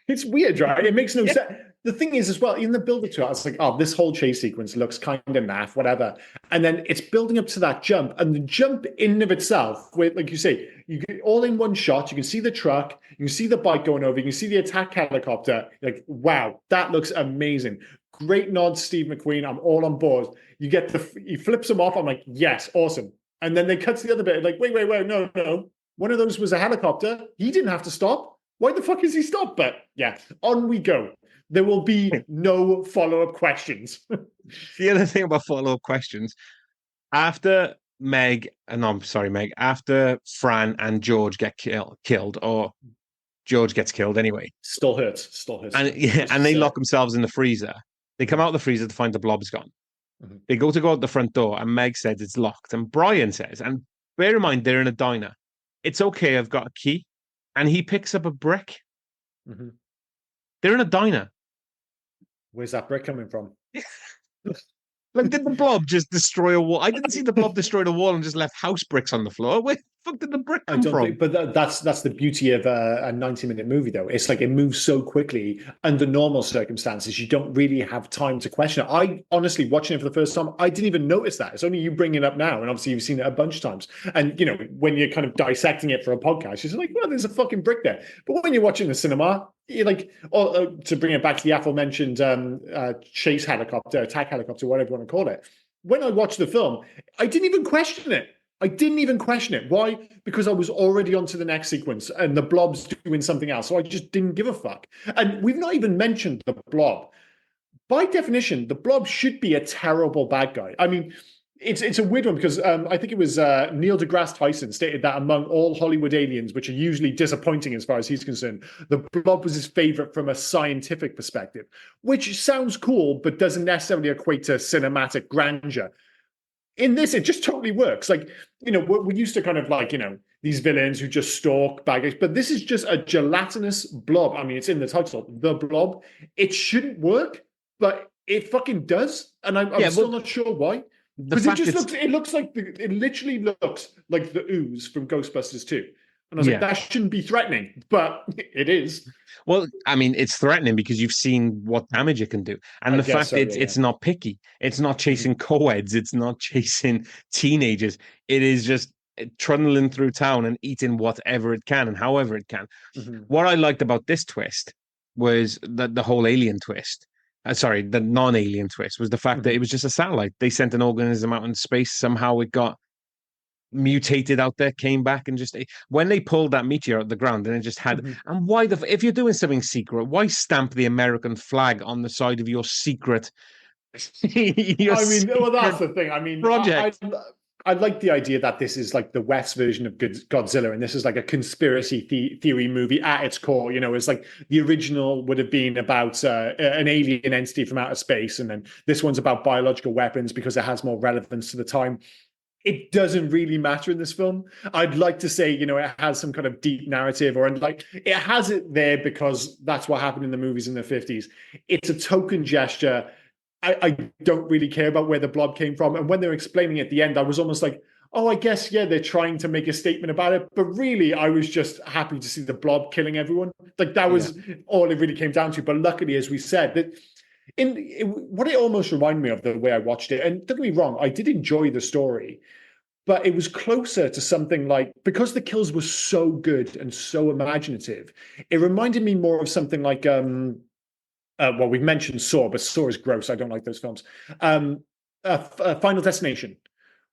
It's weird, right? It makes no sense. The thing is, as well, in the build-up to it, I was like, oh, this whole chase sequence looks kind of naff, whatever. And then it's building up to that jump. And the jump in and of itself, where, like you say, you get all in one shot. You can see the truck. You can see the bike going over. You can see the attack helicopter. Like, wow, that looks amazing. Great nod, Steve McQueen. I'm all on board. He flips him off. I'm like, yes, awesome. And then they cut to the other bit. Like, wait, no. One of those was a helicopter. He didn't have to stop. Why the fuck is he stopped? But yeah, on we go. There will be no follow-up questions. The other thing about follow-up questions, after after Fran and George get killed, or George gets killed anyway. Still hurts. And yeah, and they lock themselves in the freezer. They come out of the freezer to find the blob's gone. Mhm. They go to go out the front door, and Meg says it's locked. And Brian says, and bear in mind, they're in a diner. It's okay, I've got a key. And he picks up a brick. Mhm. They're in a diner. Where's that brick coming from? Like, did the blob just destroy a wall? I didn't see the blob destroy the wall and just left house bricks on the floor. Where the fuck did the brick I come don't from? think, but that's the beauty of a 90-minute movie, though. It's like it moves so quickly under normal circumstances. You don't really have time to question it. I honestly, watching it for the first time, I didn't even notice that. It's only you bringing it up now, and obviously you've seen it a bunch of times. And you know, when you're kind of dissecting it for a podcast, you're just like, well, there's a fucking brick there. But when you're watching the cinema, you're like, to bring it back to the aforementioned chase helicopter, attack helicopter, whatever you want to call it. When I watched the film, I didn't even question it. I didn't even question it. Why? Because I was already on to the next sequence and the blob's doing something else. So I just didn't give a fuck. And we've not even mentioned the blob. By definition, the blob should be a terrible bad guy. I mean, it's a weird one because I think it was Neil deGrasse Tyson stated that among all Hollywood aliens, which are usually disappointing as far as he's concerned, the blob was his favorite from a scientific perspective, which sounds cool, but doesn't necessarily equate to cinematic grandeur. In this, it just totally works. Like, you know, we're used to kind of like, you know, these villains who just stalk bad guys, but this is just a gelatinous blob. I mean, it's in the title, The Blob. It shouldn't work, but it fucking does. And I'm still not sure why. Because it literally looks like the ooze from Ghostbusters 2. And I was like, that shouldn't be threatening, but it is. Well, I mean, it's threatening because you've seen what damage it can do. And the fact that it's not picky. It's not chasing co-eds. It's not chasing teenagers. It is just trundling through town and eating whatever it can and however it can. What I liked about this twist was the whole alien twist. Sorry, the non-alien twist was the fact that it was just a satellite. They sent an organism out in space. Somehow it got mutated out there, came back, and just when they pulled that meteor out of the ground, and it just had. And why if you're doing something secret, why stamp the American flag on the side of your secret? Well, that's the thing. I mean, project. I like the idea that this is like the West version of Godzilla, and this is like a conspiracy theory movie at its core. You know, it's like the original would have been about an alien entity from outer space, and then this one's about biological weapons because it has more relevance to the time. It doesn't really matter in this film. I'd like to say, you know, it has some kind of deep narrative, or like it has it there because that's what happened in the movies in the 50s. It's a token gesture. I don't really care about where the blob came from. And when they're explaining at the end, I was almost like, oh, I guess, yeah, they're trying to make a statement about it. But really, I was just happy to see the blob killing everyone. Like that was all it really came down to. But luckily, as we said, that what it almost reminded me of the way I watched it, and don't get me wrong, I did enjoy the story, but it was closer to something like, because the kills were so good and so imaginative, it reminded me more of something like well, we've mentioned Saw, but Saw is gross. I don't like those films. Final Destination,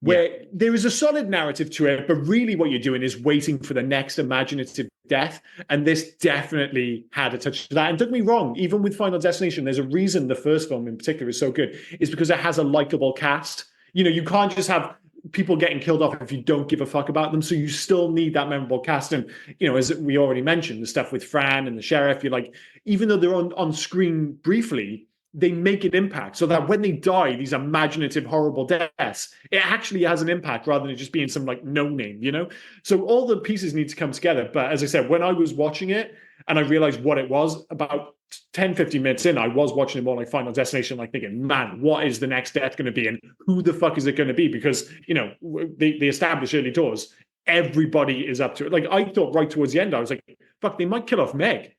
where there is a solid narrative to it, but really what you're doing is waiting for the next imaginative death. And this definitely had a touch of that. And don't get me wrong, even with Final Destination, there's a reason the first film in particular is so good, is because it has a likable cast. You know, you can't just have people getting killed off if you don't give a fuck about them. So you still need that memorable cast. And, you know, as we already mentioned, the stuff with Fran and the sheriff, you're like, even though they're on screen briefly, they make an impact so that when they die, these imaginative, horrible deaths, it actually has an impact rather than just being some like no name, you know? So all the pieces need to come together. But as I said, when I was watching it and I realized what it was, about 10, 15 minutes in, I was watching it more like Final Destination, like thinking, man, what is the next death going to be? And who the fuck is it going to be? Because, you know, they established early doors, everybody is up to it. Like I thought right towards the end, I was like, fuck, they might kill off Meg,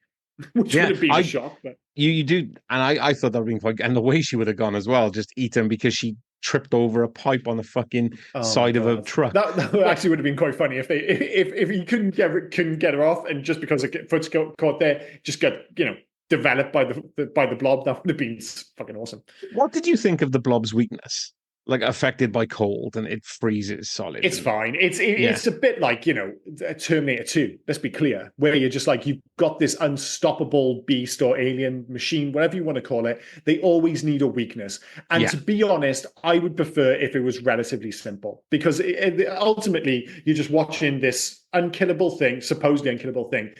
which would have been a shock. But you do. And I thought that would be quite, and the way she would have gone as well, just eat him because she tripped over a pipe on the fucking side of a truck. That actually would have been quite funny if he couldn't get her off, and just because her foot's caught there, just got, you know, developed by the blob. That would have been fucking awesome. What did you think of the blob's weakness? Like affected by cold and it freezes solid. It's fine. It's a bit like, you know, Terminator 2. Let's be clear, where you're just like, you've got this unstoppable beast or alien machine, whatever you want to call it. They always need a weakness. And to be honest, I would prefer if it was relatively simple, because ultimately you're just watching this unkillable thing, supposedly unkillable thing,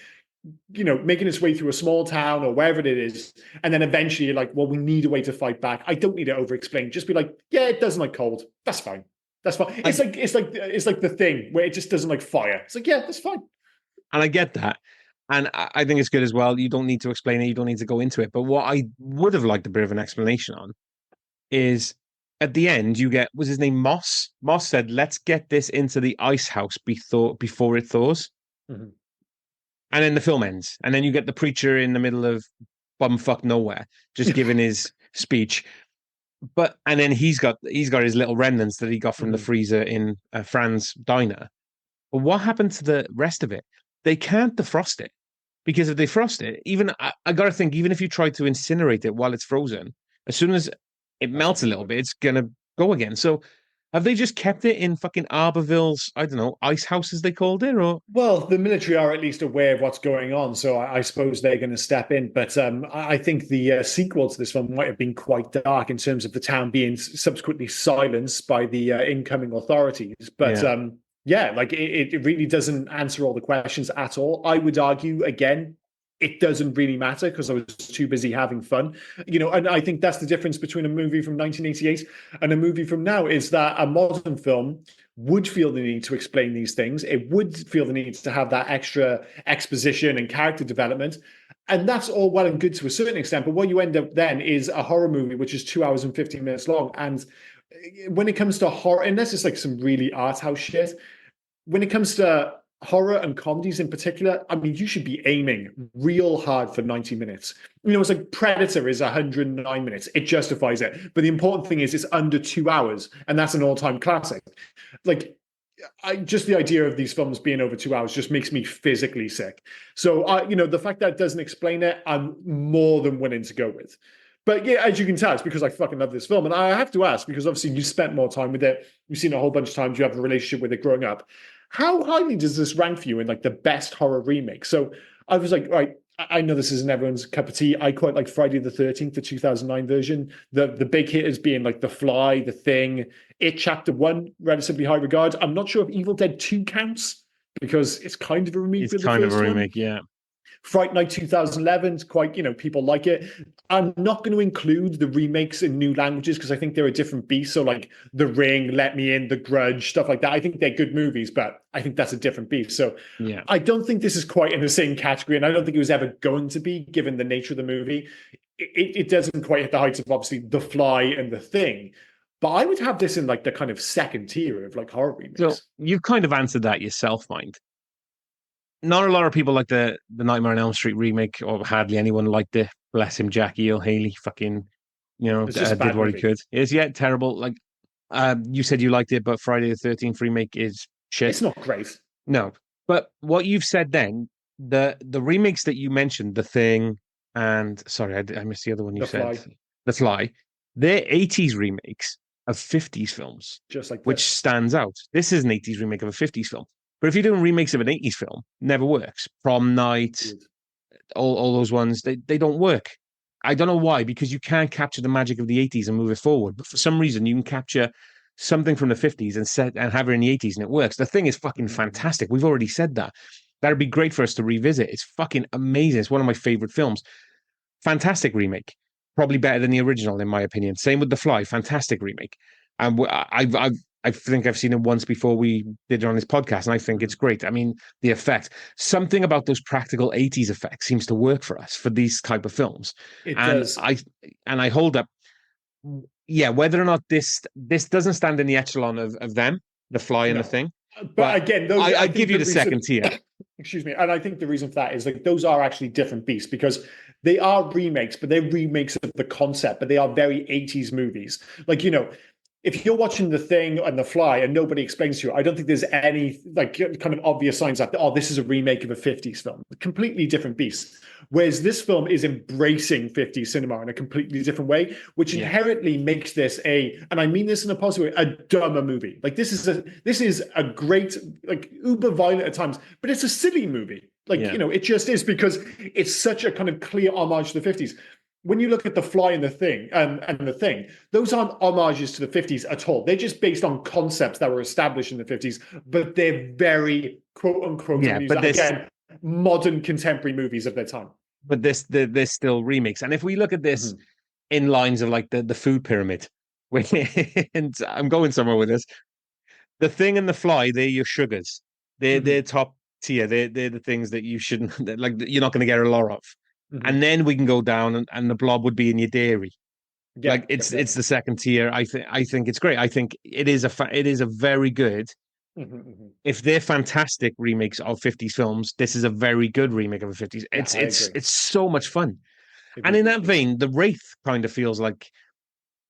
making its way through a small town or wherever it is, and then eventually you're like, well, we need a way to fight back. I don't need to over explain. Just be like, yeah, it doesn't like cold. That's fine. That's fine. It's like the Thing where it just doesn't like fire. It's like, yeah, that's fine. And I get that. And I think it's good as well. You don't need to explain it. You don't need to go into it. But what I would have liked a bit of an explanation on is at the end, you get, was his name Moss? Moss said, let's get this into the ice house before it thaws. Mm-hmm. And then the film ends. And then you get the preacher in the middle of bumfuck nowhere, just giving his speech. And then he's got his little remnants that he got from the freezer in Fran's diner. But what happened to the rest of it? They can't defrost it, because if they frost it, even I gotta think, even if you try to incinerate it while it's frozen, as soon as it melts a little bit, it's gonna go again. So have they just kept it in fucking Arborville's, I don't know, ice house as they called it, or? Well, the military are at least aware of what's going on, so I suppose they're going to step in. But I think the sequel to this one might have been quite dark in terms of the town being subsequently silenced by the incoming authorities. But yeah, like it really doesn't answer all the questions at all. I would argue, again, it doesn't really matter because I was too busy having fun, and I think that's the difference between a movie from 1988 and a movie from now, is that a modern film would feel the need to explain these things. It would feel the need to have that extra exposition and character development. And that's all well and good to a certain extent. But what you end up then is a horror movie, which is 2 hours and 15 minutes long. And when it comes to horror, unless it's like some really art house shit, when it comes to horror and comedies in particular, I mean, you should be aiming real hard for 90 minutes. It's like Predator is 109 minutes. It justifies it. But the important thing is it's under 2 hours, and that's an all-time classic. Like, just the idea of these films being over 2 hours just makes me physically sick. So, the fact that it doesn't explain it, I'm more than willing to go with. But yeah, as you can tell, it's because I fucking love this film. And I have to ask, because obviously you spent more time with it. You've seen it a whole bunch of times. You have a relationship with it growing up. How highly does this rank for you in like the best horror remake? So I was like, right, I know this isn't everyone's cup of tea. I quite like Friday the 13th, the 2009 version. The big hitters being like The Fly, The Thing, It Chapter 1, relatively high regard. I'm not sure if Evil Dead 2 counts because it's kind of a remake. It's kind of a remake, yeah. Fright Night 2011 is quite, people like it. I'm not going to include the remakes in new languages because I think they're a different beast. So like The Ring, Let Me In, The Grudge, stuff like that. I think they're good movies, but I think that's a different beast. So yeah, I don't think this is quite in the same category. And I don't think it was ever going to be, given the nature of the movie. It doesn't quite hit the heights of obviously The Fly and The Thing. But I would have this in like the kind of second tier of like horror remakes. So you've kind of answered that yourself, mind. Not a lot of people like the Nightmare on Elm Street remake, or hardly anyone liked it. Bless him, Jackie Earle Haley, fucking, did what he could. It's terrible. Like, you said you liked it, but Friday the 13th remake is shit. It's not great. No, but what you've said then, the remakes that you mentioned, The Thing, and sorry, I missed the other one you said, The Fly. They're 80s remakes of 50s films, just like this, which stands out. This is an 80s remake of a 50s film. But if you're doing remakes of an 80s film, never works. Prom Night, all those ones, they don't work. I don't know why, because you can't capture the magic of the 80s and move it forward. But for some reason, you can capture something from the 50s and have it in the 80s and it works. The Thing is fucking fantastic. We've already said that. That'd be great for us to revisit. It's fucking amazing. It's one of my favorite films. Fantastic remake. Probably better than the original, in my opinion. Same with The Fly. Fantastic remake. And I think I've seen it once before we did it on this podcast, and I think it's great. I mean, the effect, something about those practical 80s effects seems to work for us for these type of films. It does. I hold up, yeah, whether or not this doesn't stand in the echelon of them, The Fly and The Thing. But again, I give you the second tier. Excuse me. And I think the reason for that is like those are actually different beasts because they are remakes, but they're remakes of the concept, but they are very 80s movies. Like, if you're watching The Thing and The Fly and nobody explains to you, I don't think there's any like kind of obvious signs that, this is a remake of a 50s film. A completely different beast. Whereas this film is embracing 50s cinema in a completely different way, which inherently makes this and I mean this in a positive way, a dumber movie. Like this is a great, like uber violent at times, but it's a silly movie. Like, it just is because it's such a kind of clear homage to the 50s. When you look at The Fly and The Thing and The Thing, those aren't homages to the 50s at all. They're just based on concepts that were established in the 50s, but they're very quote unquote. Yeah, but modern contemporary movies of their time. but this still remakes. And if we look at this Mhm. in lines of like the food pyramid, and I'm going somewhere with this. The Thing and The Fly, they're your sugars. They're Mhm. top tier. They're the things that you shouldn't like. You're not going to get a lot of. Mhm. And then we can go down, and the Blob would be in your dairy. Yeah, Like yeah, it's the definitely. second tier. I think it's great. I think it is a very good. Mhm, mhm. If they're fantastic remakes of 50s films, this is a very good remake of a 50s. Yeah, It's I it's agree. it's so much fun. It And in really that is. vein, The Wraith kind of feels like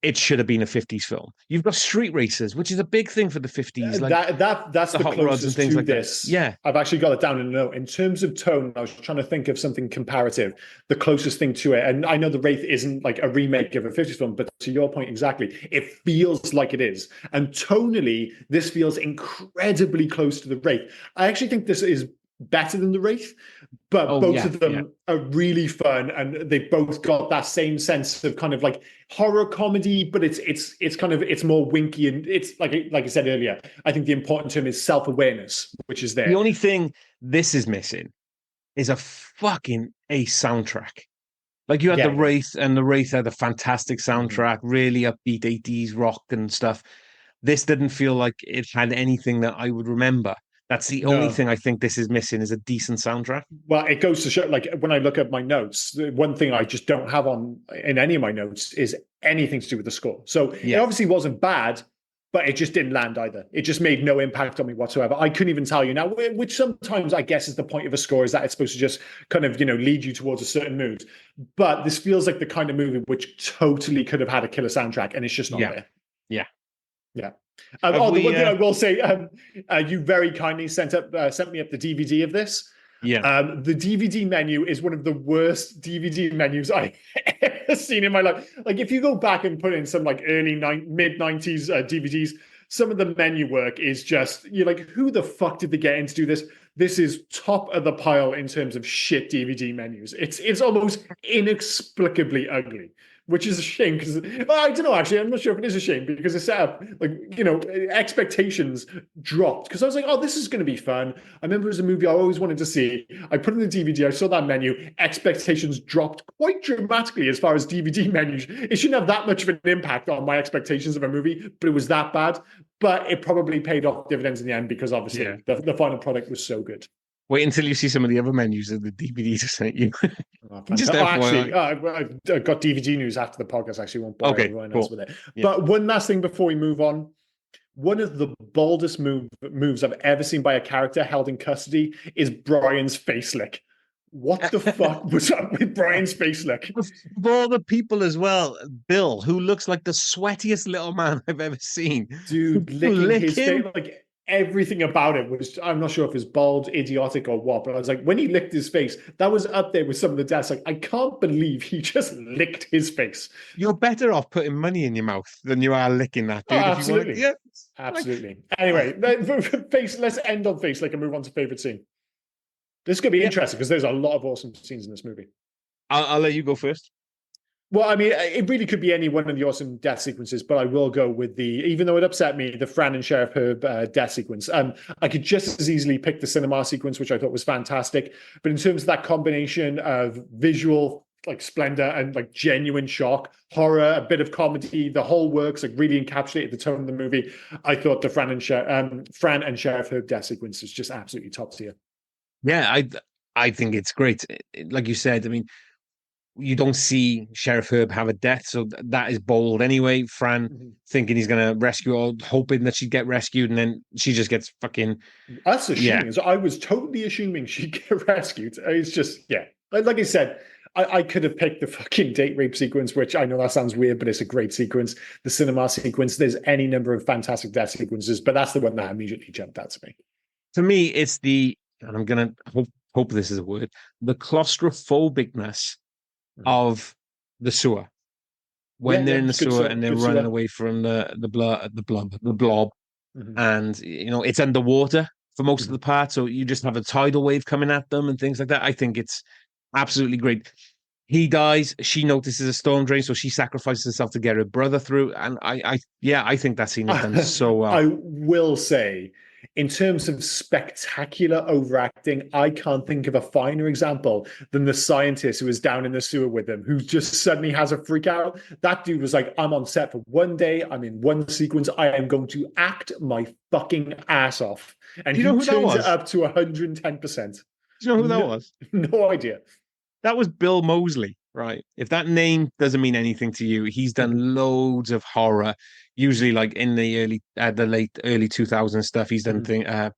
it should have been a 50s film. You've got street races, which is a big thing for the 50s, like That's the the hot rods and closest things to like that. this. Yeah, I've actually got it down in a note. In terms of tone, I was trying to think of something comparative, the closest thing to it. And I know The Wraith isn't like a remake of a 50s film, but to your point exactly, it feels like it is. And tonally, this feels incredibly close to The Wraith. I actually think this is better than The Wraith, but oh both yeah, of yeah. them are really fun, and they've both got that same sense of kind of like horror comedy, but it's kind of it's more winky, and it's like I said earlier, I think the important term is self-awareness, which is The there. only thing this is missing is a fucking ace soundtrack. Like you had the Yeah, yeah. Wraith, and the Wraith had a fantastic Mhm. soundtrack, really upbeat 80s rock and stuff. This didn't feel like it had anything that I would remember. That's the only No. thing I think this is missing is a decent soundtrack. Well, it goes to show, like when I look at my notes, the one thing I just don't have on in any of my notes is anything to do with the score. So it Yeah, obviously wasn't bad, but it just didn't land either. It just made no impact on me whatsoever. I couldn't even tell you now, which sometimes I guess is the point of a score, is that it's supposed to just kind of, lead you towards a certain mood. But this feels like the kind of movie which totally could have had a killer soundtrack, and it's just not yeah, there. yeah. Yeah. Have Oh, the we one thing I will say, you very kindly sent me up the DVD of this. yeah. The DVD menu is one of the worst DVD menus I've ever seen in my life. Like, if you go back and put in some like mid 90s DVDs, some of the menu work is just, you're like, who the fuck did they get in to do this? This is top of the pile in terms of shit DVD menus. It's almost inexplicably ugly, which is a shame because, well, I don't know, actually, I'm not sure if it is a shame because it's set up like, expectations dropped because I was like, oh, this is going to be fun. I remember it was a movie I always wanted to see. I put in the DVD, I saw that menu, expectations dropped quite dramatically as far as DVD menus. It shouldn't have that much of an impact on my expectations of a movie, but it was that bad. But it probably paid off dividends in the end because Yeah. obviously the final product was so good. Wait until you see some of the other menus of the DVDs I sent you. Oh, Just fantastic. Oh, actually, FYI. I got DVD news after the podcast. Actually, won't bore Okay, everyone else cool. with it. Yeah. But one last thing before we move on. One of the boldest moves I've ever seen by a character held in custody is Brian's face lick. What the fuck was up with Brian's face lick? Of all the people as well, Bill, who looks like the sweatiest little man I've ever seen. Dude, licking Lick his face, him. like everything about it was, I'm not sure if it's bald, idiotic, or what, but I was like, when he licked his face, that was up there with some of the deaths. Like, I can't believe he just licked his face. You're better off putting money in your mouth than you are licking that, Oh, dude. If you want to, absolutely. yeah, like, Absolutely. Anyway, face, let's end on face like and move on to favorite scene. This could be yeah. interesting because there's a lot of awesome scenes in this movie. I'll let you go first. Well, I mean, it really could be any one of the awesome death sequences, but I will go with even though it upset me, the Fran and Sheriff Herb death sequence. I could just as easily pick the cinema sequence, which I thought was fantastic. But in terms of that combination of visual like splendor and like genuine shock, horror, a bit of comedy, the whole works, like really encapsulated the tone of the movie. I thought the Fran and Sheriff Herb death sequence is just absolutely top tier. Yeah, I think it's great. Like you said, I mean, you don't see Sheriff Herb have a death, so that is bold anyway. Fran Mhm. thinking he's gonna rescue her, hoping that she'd get rescued, and then she just gets fucking Us yeah. assuming, so I was totally assuming she'd get rescued. It's just, yeah. Like I said, I could have picked the fucking date rape sequence, which I know that sounds weird, but it's a great sequence. The cinema sequence, there's any number of fantastic death sequences, but that's the one that immediately jumped out to me. To me, it's and I'm gonna hope this is a word, the claustrophobicness Mhm. of the sewer Yeah, when they're yeah, in the it's good sewer sewer, and they're good running sewer. away from the blob, Mhm. and it's underwater for most of Mhm. the part, so you just have a tidal wave coming at them and things like that. I think it's absolutely great. He dies. She notices a storm drain, so she sacrifices herself to get her brother through. And yeah, I think that scene is done so well. I will say in terms of spectacular overacting, I can't think of a finer example than the scientist who was down in the sewer with him, who just suddenly has a freak out. That dude was like, I'm on set for one day, I'm in one sequence, I am going to act my fucking ass off. And Do you know he who that turns it was? up to 110%. Do you know who that No, was? no idea. That was Bill Moseley, right? If that name doesn't mean anything to you, he's done loads of horror, usually like in the late early 2000s stuff. He's done Mhm.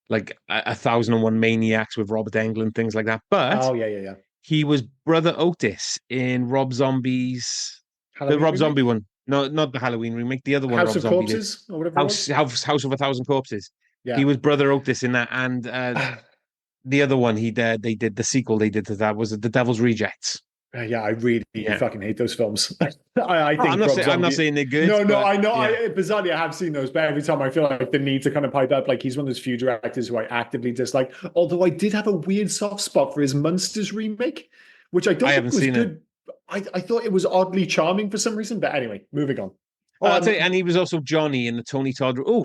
like 1001 Maniacs with Robert Englund, things like that. But Oh, yeah, yeah, yeah. he was Brother Otis in Rob Zombie's, the Halloween Rob Zombie remake? one. No, not the Halloween remake, the other one House Rob of Zombie did. Corpses, or whatever it was? House of a Thousand Corpses. He Yeah. was Brother Otis in that, and the other one he did, they did the sequel they did to that was The Devil's Rejects. Yeah, I really Yeah. fucking hate those films. I Oh, think Rob I'm not Zombie. saying they're good, No, no, but I know. yeah, Bizarrely, I have seen those, but every time I feel like the need to kind of pipe up, like he's one of those few directors who I actively dislike. Although I did have a weird soft spot for his Munsters remake, which I don't I think haven't was seen it. good. I thought it was oddly charming for some reason. But anyway, moving on. Oh, I'll tell you, and he was also Johnny in the Tony Todd. Oh,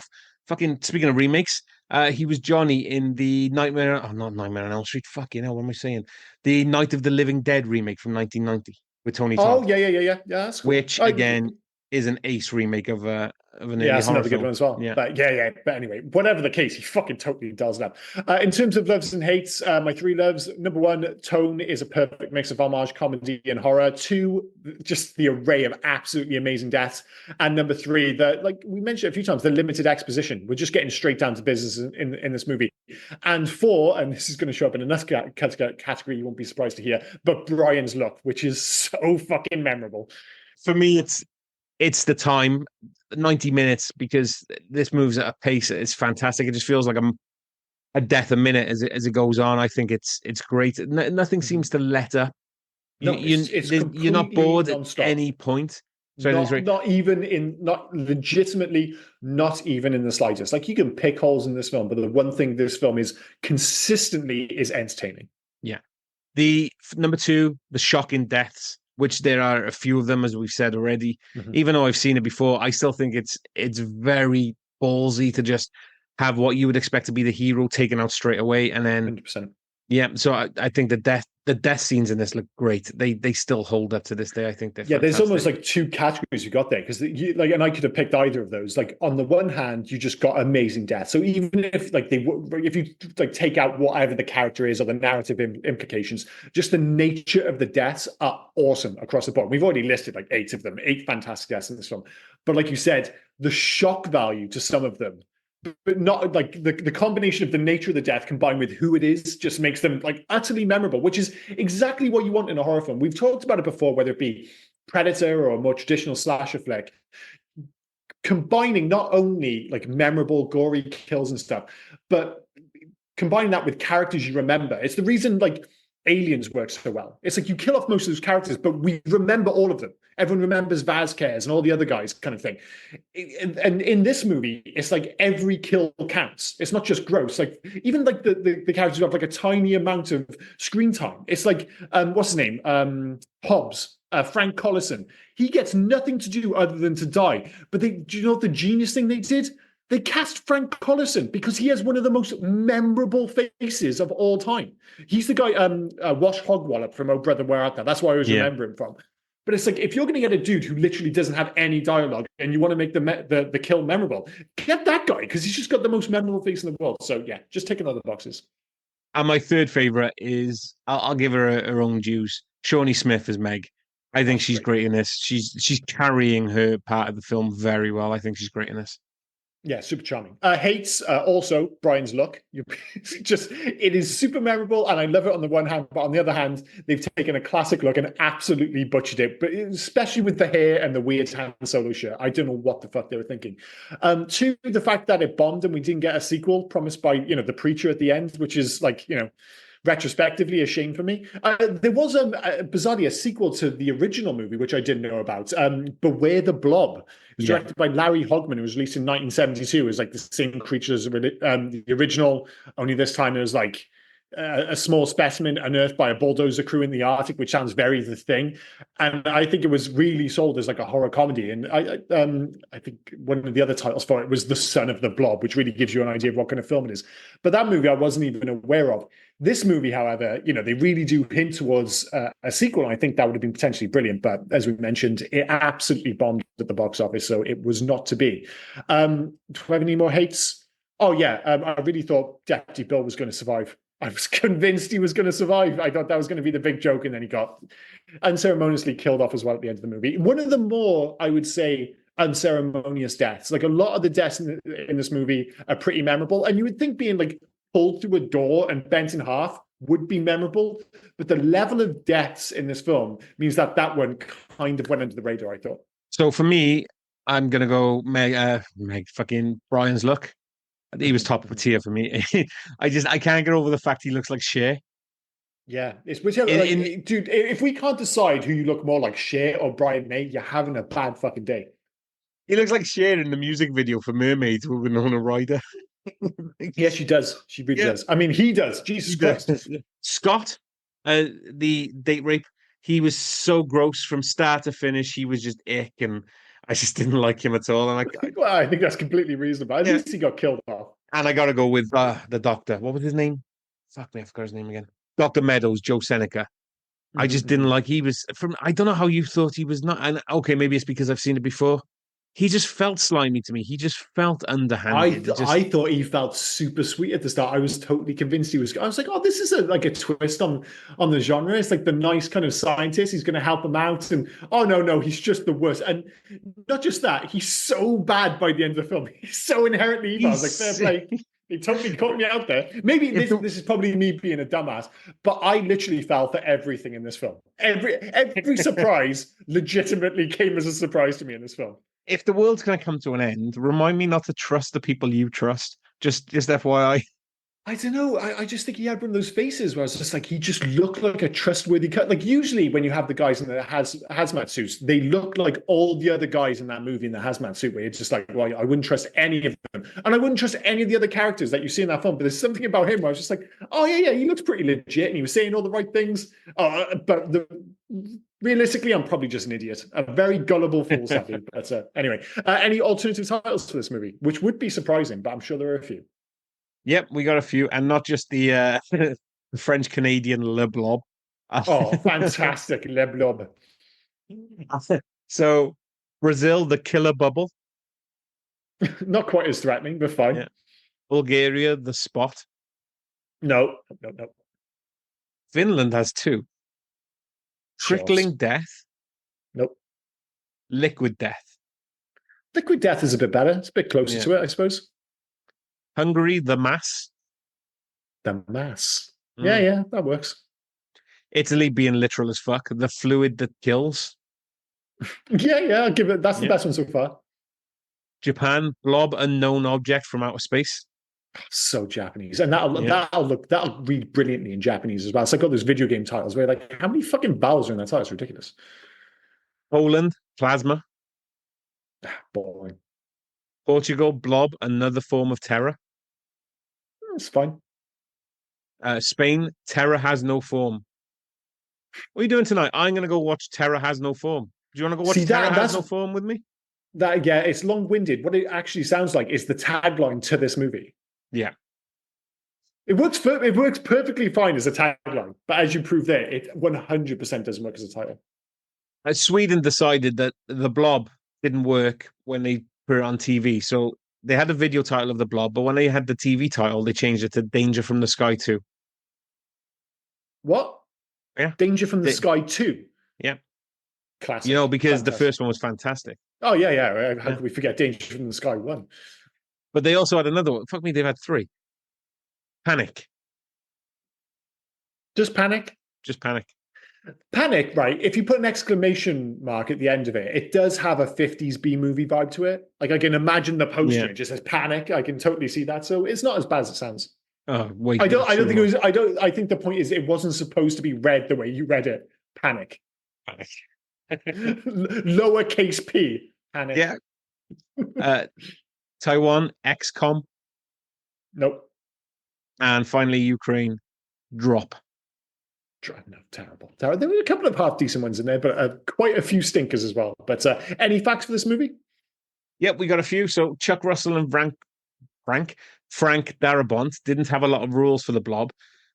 fucking speaking of remakes, he was Johnny in the Nightmare. Oh, not Nightmare on Elm Street. Fucking hell, what am I saying? The Night of the Living Dead remake from 1990 with Tony Oh Todd, yeah, yeah, yeah, yeah. Yeah, that's cool. which again is an ace remake of an Yeah, early that's horror another good film. one as well. Yeah, But yeah, yeah. But anyway, whatever the case, he fucking totally does that. In terms of loves and hates, my three loves: number one, tone is a perfect mix of homage, comedy, and horror. Two, just the array of absolutely amazing deaths. And number three, the like we mentioned a few times, the limited exposition. We're just getting straight down to business in this movie. And four, and this is going to show up in another category you won't be surprised to hear, but Brian's look, which is so fucking memorable. for me, it's the time, 90 minutes, because this moves at a pace. It's fantastic. It just feels like a death a minute as it goes on. I think it's great. Nothing Mhm. seems to let up. No, it's You're not completely bored at nonstop. any point. So I think it's Not great. not even in not legitimately not even in the slightest. Like you can pick holes in this film, but the one thing this film is consistently is entertaining. Yeah. The number two, the shocking deaths, which there are a few of them, as we've said already. Mhm. Even though I've seen it before, I still think it's very ballsy to just have what you would expect to be the hero taken out straight away, and then 100%. yeah. So I think the death scenes in this look great. They still hold up to this day. I think they're Yeah, there's almost fantastic. like two categories you got there because like, and I could have picked either of those. Like on the one hand, you just got amazing death. So even if like if you like take out whatever the character is or the narrative implications, just the nature of the deaths are awesome across the board. We've already listed like eight of them, eight fantastic deaths in this film. But like you said, the shock value to some of them, but not like the combination of the nature of the death combined with who it is just makes them like utterly memorable, which is exactly what you want in a horror film. We've talked about it before, whether it be Predator or a more traditional slasher flick, combining not only like memorable, gory kills and stuff, but combining that with characters you remember. It's the reason like Aliens works so well. It's like you kill off most of those characters, but we remember all of them. Everyone remembers Vasquez and all the other guys, kind of thing. And in this movie, it's like every kill counts. It's not just gross. Like even like the characters who have like a tiny amount of screen time. It's like what's his name? Hobbs. Frank Collison. He gets nothing to do other than to die. But do you know what the genius thing they did? They cast Frank Collison because he has one of the most memorable faces of all time. He's the guy, Wash Hogwallop from Oh Brother, Where Art Thou? That's why I always Yeah. remember him from. But it's like if you're going to get a dude who literally doesn't have any dialogue and you want to make the kill memorable, get that guy because he's just got the most memorable face in the world. So yeah, just tick another boxes. And my third favorite is I'll give her her own dues. Shawnee Smith as Meg. I think That's she's great. great in this. She's carrying her part of the film very well. I think she's great in this. Yeah, super charming. Hates also Brian's look. It is super memorable, and I love it on the one hand, but on the other hand, they've taken a classic look and absolutely butchered it. But especially with the hair and the weird Han Solo shirt, I don't know what the fuck they were thinking. Two, the fact that it bombed and we didn't get a sequel promised by the preacher at the end, which is like retrospectively a shame for me. There was bizarrely a sequel to the original movie, which I didn't know about. Beware the Blob. It was directed by Larry Hogman. It was released in 1972. It was like the same creature as the original, only this time it was like a small specimen unearthed by a bulldozer crew in the Arctic, which sounds very The Thing, and I think it was really sold as like a horror comedy. And I think one of the other titles for it was The Son of the Blob, which really gives you an idea of what kind of film it is. But that movie I wasn't even aware of. This movie, however, they really do hint towards a sequel. And I think that would have been potentially brilliant. But as we mentioned, it absolutely bombed at the box office, so it was not to be. Do I have any more hates? Oh yeah, I really thought Deputy Bill was going to survive. I was convinced he was going to survive. I thought that was going to be the big joke, and then he got unceremoniously killed off as well at the end of the movie. One of the more, I would say, unceremonious deaths. Like a lot of the deaths in this movie are pretty memorable, and you would think being like pulled through a door and bent in half would be memorable, but the level of deaths in this film means that one kind of went under the radar, I thought. So for me, I'm gonna go Meg fucking Brian's look. He was top of a tier for me. I can't get over the fact he looks like Cher. Yeah, it's whichever. Dude, if we can't decide who you look more like, Cher or Brian May, you're having a bad fucking day. He looks like Cher in the music video for Mermaids with Winona Ryder. Yes, she does. She really does. I mean, he does. Jesus Christ. Scott, the date rape, he was so gross from start to finish. He was just ick, and I just didn't like him at all. And well, I think that's completely reasonable. At least he got killed off. And I got to go with the doctor. What was his name? Fuck me, I forgot his name again. Dr. Meadows, Joe Seneca. I just didn't like. He was from. I don't know how you thought he was not. And okay, maybe it's because I've seen it before. He just felt slimy to me. He just felt underhanded. I thought he felt super sweet at the start. I was totally convinced he was. I was like, oh, this is like a twist on the genre. It's like the nice kind of scientist. He's going to help him out, and oh no, he's just the worst. And not just that, he's so bad by the end of the film. He's so inherently evil. I was like, fair play. He totally caught me out there. Maybe this is probably me being a dumbass, but I literally fell for everything in this film. Every surprise legitimately came as a surprise to me in this film. If the world's going to come to an end, remind me not to trust the people you trust. Just FYI. I don't know. I just think he had one of those faces where it's just like he just looked like a trustworthy cut. Like usually when you have the guys in the hazmat suits, they look like all the other guys in that movie in the hazmat suit, where it's just like, well, I wouldn't trust any of them, and I wouldn't trust any of the other characters that you see in that film. But there's something about him where I was just like, oh yeah, he looks pretty legit, and he was saying all the right things. Realistically, I'm probably just an idiot, a very gullible fool, sadly. But anyway, any alternative titles for this movie, which would be surprising, but I'm sure there are a few. Yep, we got a few, and not just the French Canadian Le Blob. Oh, fantastic, Le Blob. So, Brazil, the killer bubble. Not quite as threatening, but fine. Yeah. Bulgaria, the spot. No. Finland has two. Trickling death. Nope. Liquid death. Liquid death is a bit better. It's a bit closer to it, I suppose. Hungary, the mass. The mass. Yeah, that works. Italy being literal as fuck. The fluid that kills. Yeah, I'll give it. That's the best one so far. Japan, blob, unknown object from outer space. So Japanese, and that'll read brilliantly in Japanese as well. It's like all those video game titles where like, how many fucking vowels are in that title? It's ridiculous. Poland, plasma. Boring. Portugal, blob, another form of terror. It's fine. Spain, terror has no form. What are you doing tonight? I'm going to go watch Terror Has No Form. Do you want to go watch Terror Has No Form with me? It's long-winded. What it actually sounds like is the tagline to this movie. Yeah. It works perfectly fine as a tagline, but as you proved there, it 100% doesn't work as a title. Sweden decided that the Blob didn't work when they put it on TV, so they had a video title of the Blob, but when they had the TV title, they changed it to Danger from the Sky 2. What? Yeah. Danger from the Sky 2? Yeah. Classic. Because the first one was fantastic. Oh, yeah. How could we forget Danger from the Sky 1? But they also had another one. Fuck me, they've had 3. Panic. Just Panic? Just Panic. Panic, right? If you put an exclamation mark at the end of it, it does have a 50s B movie vibe to it. Like I can imagine the poster, it just says Panic. I can totally see that. So it's not as bad as it sounds. Oh, wait. I don't think it was. I think the point is it wasn't supposed to be read the way you read it. Panic. Lowercase p. Panic. Yeah. Taiwan, XCOM. Nope. And finally, Ukraine, drop. No, terrible. There were a couple of half decent ones in there, but quite a few stinkers as well. But any facts for this movie? Yep, we got a few. So Chuck Russell and Frank Darabont didn't have a lot of rules for the Blob,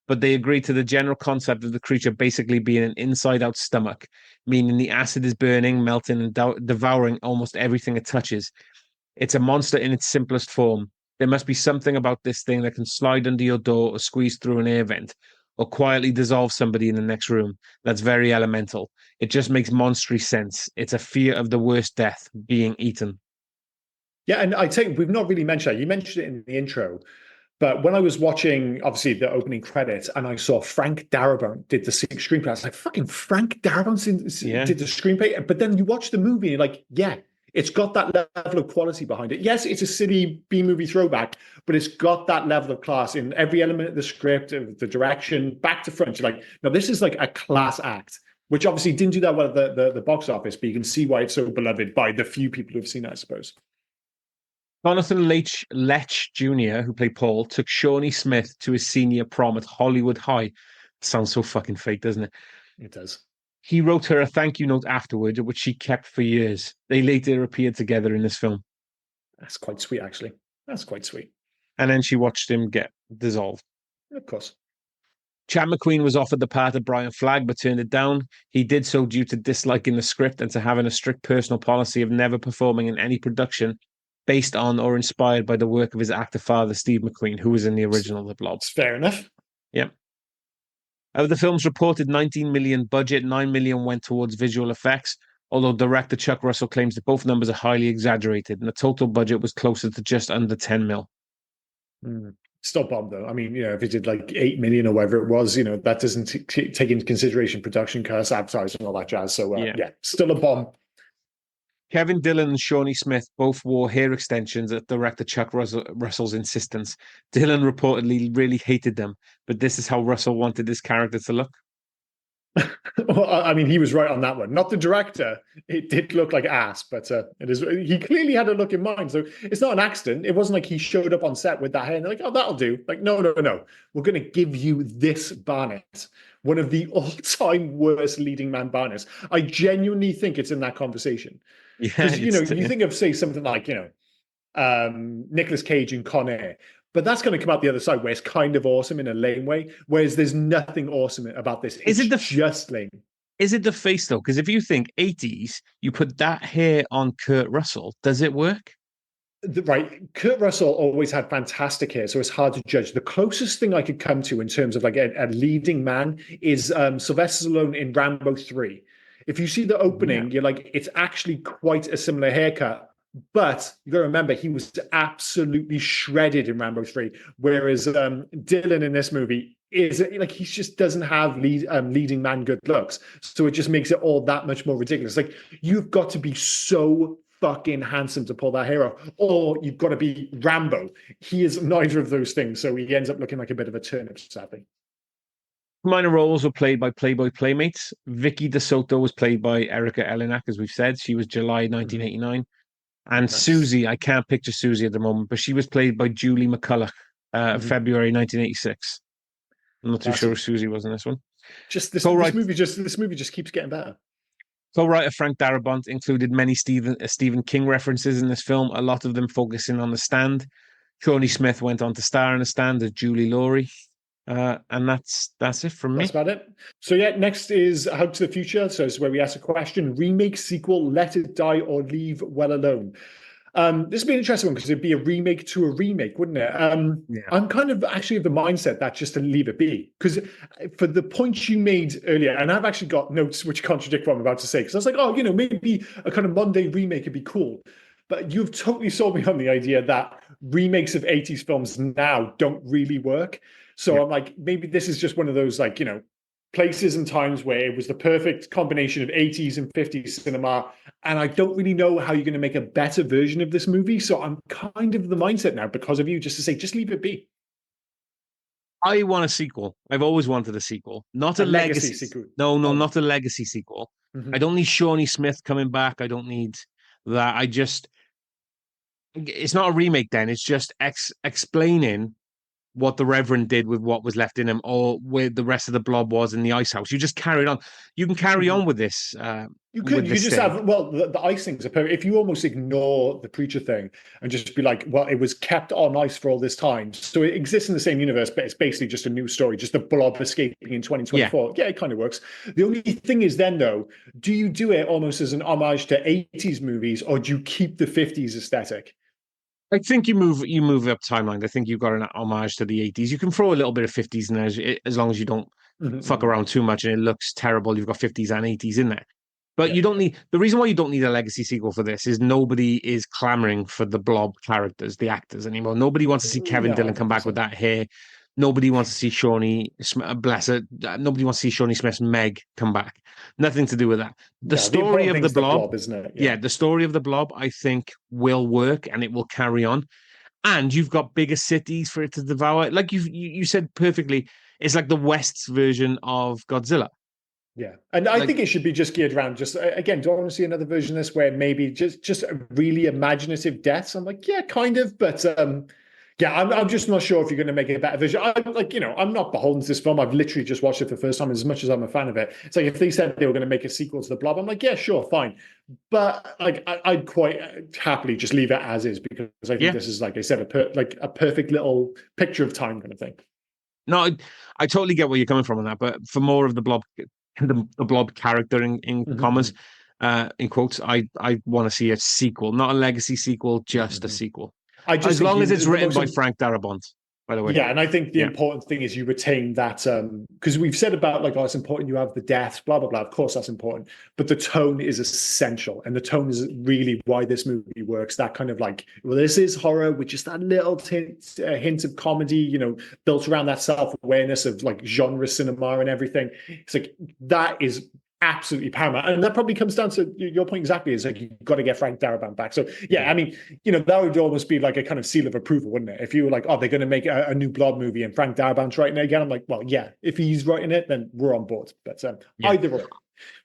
but they agreed to the general concept of the creature basically being an inside-out stomach, meaning the acid is burning, melting, and devouring almost everything it touches. It's a monster in its simplest form. There must be something about this thing that can slide under your door or squeeze through an air vent or quietly dissolve somebody in the next room. That's very elemental. It just makes monstrous sense. It's a fear of the worst death, being eaten. Yeah, and I think we've not really mentioned that. You mentioned it in the intro, but when I was watching, obviously, the opening credits, and I saw Frank Darabont did the screenplay, I was like, fucking Frank Darabont did the screenplay. But then you watch the movie, and you're like, yeah, it's got that level of quality behind it. Yes, it's a silly B-movie throwback, but it's got that level of class in every element of the script, of the direction, back to front. You're like, no, this is like a class act, which obviously didn't do that well at the box office, but you can see why it's so beloved by the few people who've seen it, I suppose. Jonathan Lech Jr., who played Paul, took Shawnee Smith to his senior prom at Hollywood High. Sounds so fucking fake, doesn't it? It does. He wrote her a thank you note afterward, which she kept for years. They later appeared together in this film. That's quite sweet, actually. That's quite sweet. And then she watched him get dissolved. Of course. Chad McQueen was offered the part of Brian Flagg, but turned it down. He did so due to disliking the script and to having a strict personal policy of never performing in any production based on or inspired by the work of his actor father, Steve McQueen, who was in the original The Blob. It's fair enough. Yep. Out of the film's reported 19 million budget, 9 million went towards visual effects, although director Chuck Russell claims that both numbers are highly exaggerated, and the total budget was closer to just under 10 mil. Still bomb though. I mean, if it did like 8 million or whatever it was, that doesn't take into consideration production costs, advertising, all that jazz. So yeah, still a bomb. Kevin Dillon and Shawnee Smith both wore hair extensions at director Chuck Russell's insistence. Dillon reportedly really hated them, but this is how Russell wanted his character to look. Well, I mean, he was right on that one. Not the director. It did look like ass, but it is. He clearly had a look in mind. So it's not an accident. It wasn't like he showed up on set with that hair and they're like, oh, that'll do. Like, no. We're going to give you this Barnett, one of the all-time worst leading man Barnetts. I genuinely think it's in that conversation. Because, you think of, say, something like, Nicolas Cage in Con Air. But that's going to come out the other side where it's kind of awesome in a lame way, whereas there's nothing awesome about this. It's just lame. Is it the face, though? Because if you think 80s, you put that hair on Kurt Russell, does it work? Right. Kurt Russell always had fantastic hair, so it's hard to judge. The closest thing I could come to in terms of like a leading man is Sylvester Stallone in Rambo 3. If you see the opening, you're like, it's actually quite a similar haircut. But you got to remember, he was absolutely shredded in Rambo 3, whereas Dillon in this movie is like he just doesn't have leading man good looks. So it just makes it all that much more ridiculous. Like you've got to be so fucking handsome to pull that hair off, or you've got to be Rambo. He is neither of those things, so he ends up looking like a bit of a turnip, sadly. Minor roles were played by Playboy Playmates. Vicky DeSoto was played by Erica Eleniak, as we've said. She was July 1989. And nice. Susie, I can't picture Susie at the moment, but she was played by Julie McCulloch, February 1986. I'm not too sure who Susie was in this one. This movie just keeps getting better. Co-writer Frank Darabont included many Stephen King references in this film, a lot of them focusing on The Stand. Shawnee Smith went on to star in The Stand as Julie Laurie. And that's it from me. That's about it. So yeah, next is How to the Future. So it's where we ask a question: remake, sequel, let it die, or leave well alone. This would be an interesting one because it'd be a remake to a remake, wouldn't it? I'm kind of actually of the mindset that just to leave it be, because for the points you made earlier, and I've actually got notes which contradict what I'm about to say, because I was like, oh, maybe a kind of Monday remake would be cool. But you've totally sold me on the idea that remakes of 80s films now don't really work. So I'm like, maybe this is just one of those, like, places and times where it was the perfect combination of 80s and 50s cinema. And I don't really know how you're going to make a better version of this movie. So I'm kind of the mindset now, because of you, just to say, just leave it be. I want a sequel. I've always wanted a sequel, not a legacy sequel. No, not a legacy sequel. Mm-hmm. I don't need Shawnee Smith coming back. I don't need that. It's not a remake then. It's just explaining what the Reverend did with what was left in him, or where the rest of the Blob was in the ice house. You just carried on. You can carry Mhm. on with this. You With could this just thing. have, well, the ice things are perfect. If you almost ignore the preacher thing and just be like, well, it was kept on ice for all this time. So it exists in the same universe, but it's basically just a new story, just the Blob escaping in Yeah, 2024. Yeah, it kind of works. The only thing is then, though, do you do it almost as an homage to 80s movies, or do you keep the 50s aesthetic? I think you move up timeline. I think you've got an homage to the 80s. You can throw a little bit of 50s in there as long as you don't fuck Mhm. around too much and it looks terrible. You've got 50s and 80s in there. But Yeah. you don't need the reason why you don't need a legacy sequel for this is nobody is clamoring for the Blob characters, the actors anymore. Nobody wants to see Kevin No, I Dillon don't come think back with so. that hair. Nobody wants to see Shawnee, bless her. Nobody wants to see Shawnee Smith's Meg come back. Nothing to do with that. The No, the story important of thing the is the Blob, Blob, isn't it? yeah, Yeah. the story of the Blob, I think will work and it will carry on. And you've got bigger cities for it to devour. Like you said perfectly, it's like the West's version of Godzilla. Yeah, and I Like, think it should be just geared around. Just again, do I want to see another version of this where maybe just really imaginative deaths? I'm like, yeah, kind of, but yeah, I'm just not sure if you're going to make it a better version. I'm like, I'm not beholden to this film. I've literally just watched it for the first time. As much as I'm a fan of it, it's like if they said they were going to make a sequel to The Blob, I'm like, yeah, sure, fine. But like, I'd quite happily just leave it as is because I think yeah, this is, like I said, like a perfect little picture of time kind of thing. no, I totally get where you're coming from on that. But for more of the Blob, the Blob character in commas, Mhm, in quotes, I want to see a sequel, not a legacy sequel, just a mhm. sequel. I just As think long as it's the written most by Frank Darabont, by the way. Yeah, and I think the Yeah, important thing is you retain that because we've said about like, oh, it's important you have the deaths, blah blah blah. Of course, that's important, but the tone is essential, and the tone is really why this movie works. That kind of like, well, this is horror with just that little hint of comedy, built around that self awareness of like genre cinema and everything. It's like that is absolutely paramount, and that probably comes down to your point exactly. Is like you've got to get Frank Darabont back. So yeah, I mean, that would almost be like a kind of seal of approval, wouldn't it? If you were like, oh, they're going to make a new Blob movie and Frank Darabont's writing it again, I'm like, well, yeah, if he's writing it, then we're on board. But yeah. either or.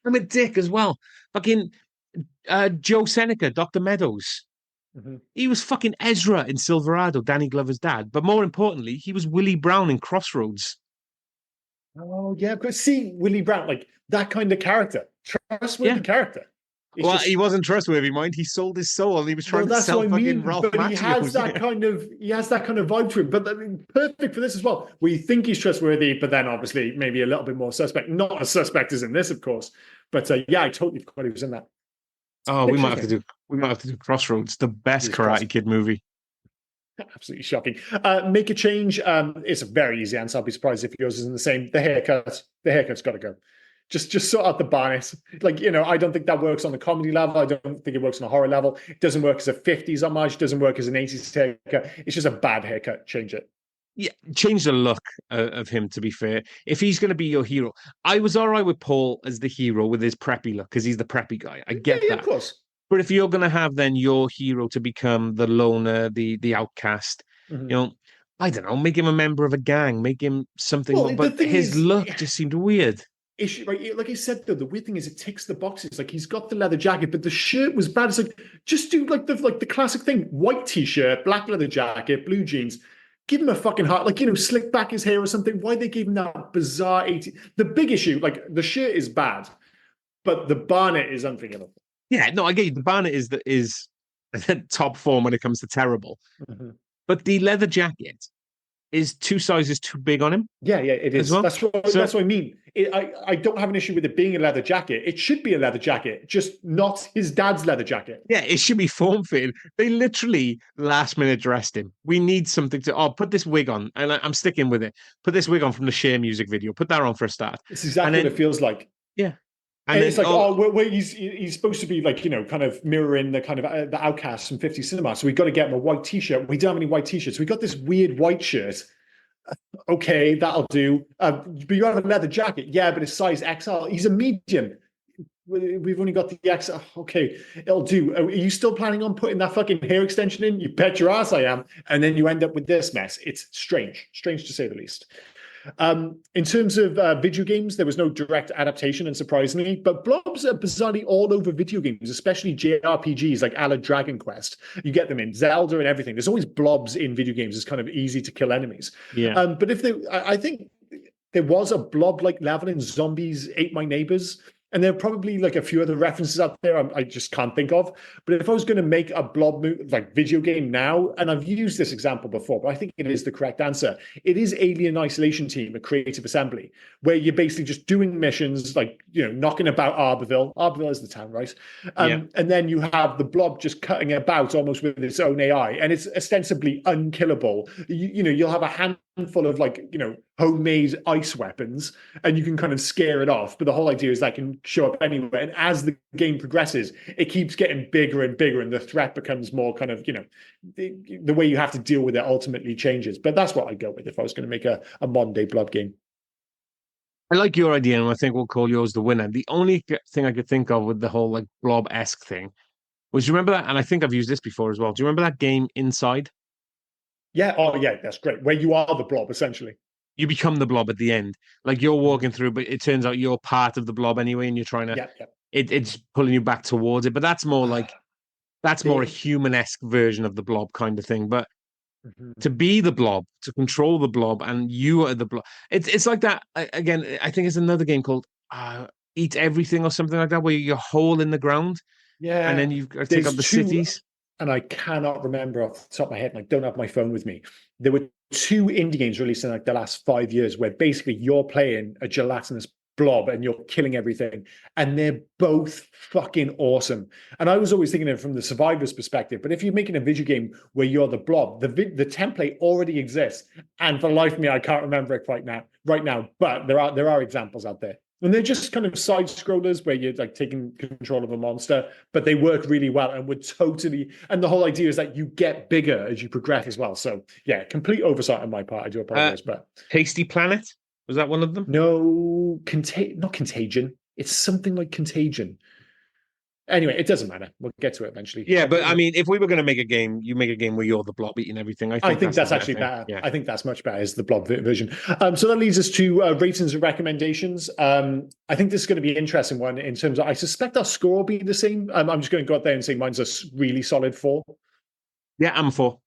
I'm a dick as well. Fucking Joe Seneca, Dr. Meadows. Mhm. He was fucking Ezra in Silverado, Danny Glover's dad. But more importantly, he was Willie Brown in Crossroads. Oh, yeah, because see, Willie Brown, like that kind of character, Yeah. trustworthy character. It's Well, he just, wasn't trustworthy, mind. He sold his soul and he was well, trying to that's sell what I fucking mean. Ralph But Macchio's. Yeah. he has that kind of vibe to him. But I mean, perfect for this as well. We think he's trustworthy, but then obviously maybe a little bit more suspect. Not as suspect as in this, of course. But yeah, I totally forgot he was in that. Oh, we might Excuse have to me. do Crossroads, the best Jesus Christ. Karate Kid movie. Absolutely shocking. Make a change. It's a very easy answer. I'll be surprised if yours isn't the same. The haircut. The haircut's got to go. Just sort out the Barnett. Like, I don't think that works on the comedy level. I don't think it works on a horror level. It doesn't work as a 50s homage. It doesn't work as an 80s haircut. It's just a bad haircut. Change it. Yeah, change the look of him, to be fair. If he's going to be your hero, I was all right with Paul as the hero with his preppy look because he's the preppy guy. I Yeah, get yeah, of that. course. But if you're going to have then your hero to become the loner, the outcast, Mhm. you know, I don't know, make him a member of a gang, make him something. Well, the But thing his is, look just seemed weird. right, like I said, though, the weird thing is it ticks the boxes. Like he's got the leather jacket, but the shirt was bad. It's like just do like the classic thing: white t-shirt, black leather jacket, blue jeans. Give him a fucking heart, like slick back his hair or something. Why they gave him that bizarre 80? The big issue, like the shirt is bad, but the Barnett is unforgivable. Yeah, no, I get you. The Barnet is top form when it comes to terrible, Mhm. but the leather jacket is two sizes too big on him Yeah, yeah, it as is. well. So That's what I mean. I don't have an issue with it being a leather jacket. It should be a leather jacket, just not his dad's leather jacket. yeah, it should be form fitting. They literally last minute dressed him. We need something to. Oh, put this wig on, and I'm sticking with it. Put this wig on from the Cher music video. Put that on for a start, It's and exactly what it then feels like. yeah, and And it's then like, oh, he's supposed to be like, kind of mirroring the kind of the outcasts from 50 cinema. So we got to get him a white t-shirt. We don't have any white t-shirts. We got this weird white shirt. Okay, that'll do. But you have a leather jacket. Yeah, but it's size XL. He's a medium. We've only got the XL. Okay, it'll do. Are you still planning on putting that fucking hair extension in? You bet your ass I am. And then you end up with this mess. It's strange to say the least. In terms of video games, there was no direct adaptation, unsurprisingly, but blobs are bizarrely all over video games, especially JRPGs like a la Dragon Quest. You get them in Zelda and everything. There's always blobs in video games. It's kind of easy to kill enemies. Yeah. But if they, I think there was a blob-like level in Zombies Ate My Neighbors, and there are probably like a few other references out there I just can't think of. But if I was going to make a blob like video game now, and I've used this example before, but I think it is the correct answer. It is Alien Isolation Team, a Creative Assembly, where you're basically just doing missions, like, knocking about Arborville. Arborville is the town, right? And then you have the blob just cutting about almost with its own AI, and it's ostensibly unkillable. You'll have a handful of homemade ice weapons, and you can kind of scare it off. But the whole idea is that can show up anywhere. And as the game progresses, it keeps getting bigger and bigger, and the threat becomes more kind of, the way you have to deal with it ultimately changes. But that's what I'd go with if I was going to make a modern day blob game. I like your idea, and I think we'll call yours the winner. The only thing I could think of with the whole like blob-esque thing was, you remember that? And I think I've used this before as well. Do you remember that game Inside? Yeah. Oh, yeah. That's great. Where you are the blob, essentially. You become the blob at the end. Like you're walking through, but it turns out you're part of the blob anyway, and you're trying to. Yeah. It's pulling you back towards it, but that's more like a human-esque version of the blob kind of thing. But to be the blob, to control the blob, and you are the blob. It's like that again. I think it's another game called Eat Everything or something like that, where you're a hole in the ground, and then you take up the cities. And I cannot remember off the top of my head, and I don't have my phone with me. There were 2 indie games released in like the last 5 years where basically you're playing a gelatinous blob and you're killing everything, and they're both fucking awesome. And I was always thinking of it from the survivor's perspective, but if you're making a video game where you're the blob, the template already exists, and for the life of me I can't remember it right now, but there are examples out there, and they're just kind of side scrollers where you're like taking control of a monster, but they work really well and would totally. And the whole idea is that you get bigger as you progress as well. So yeah, complete oversight on my part. I do apologize, but Tasty Planet, was that one of them? No, not Contagion. It's something like Contagion. Anyway, it doesn't matter. We'll get to it eventually. Yeah, but I mean, if we were going to make a game, you make a game where you're the blob eating everything. I think that's actually better. Yeah. I think that's much better as the blob version. So that leads us to ratings and recommendations. I think this is going to be an interesting one in terms of, I suspect our score will be the same. I'm just going to go out there and say mine's a really solid 4. Yeah, I'm 4.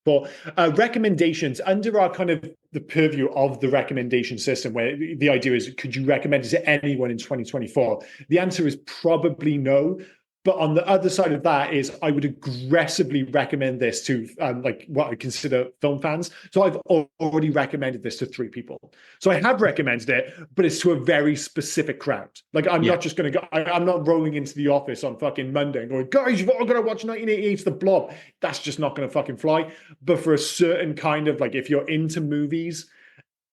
For recommendations under our kind of the purview of the recommendation system, where the idea is, could you recommend it to anyone in 2024? The answer is probably no. But on the other side of that is, I would aggressively recommend this to like what I consider film fans. So I've already recommended this to 3 people. So I have recommended it, but it's to a very specific crowd. Like I'm not just going to go, I'm not rolling into the office on fucking Monday and going, guys, you've all got to watch 1988's The Blob. That's just not going to fucking fly. But for a certain kind of, like, if you're into movies,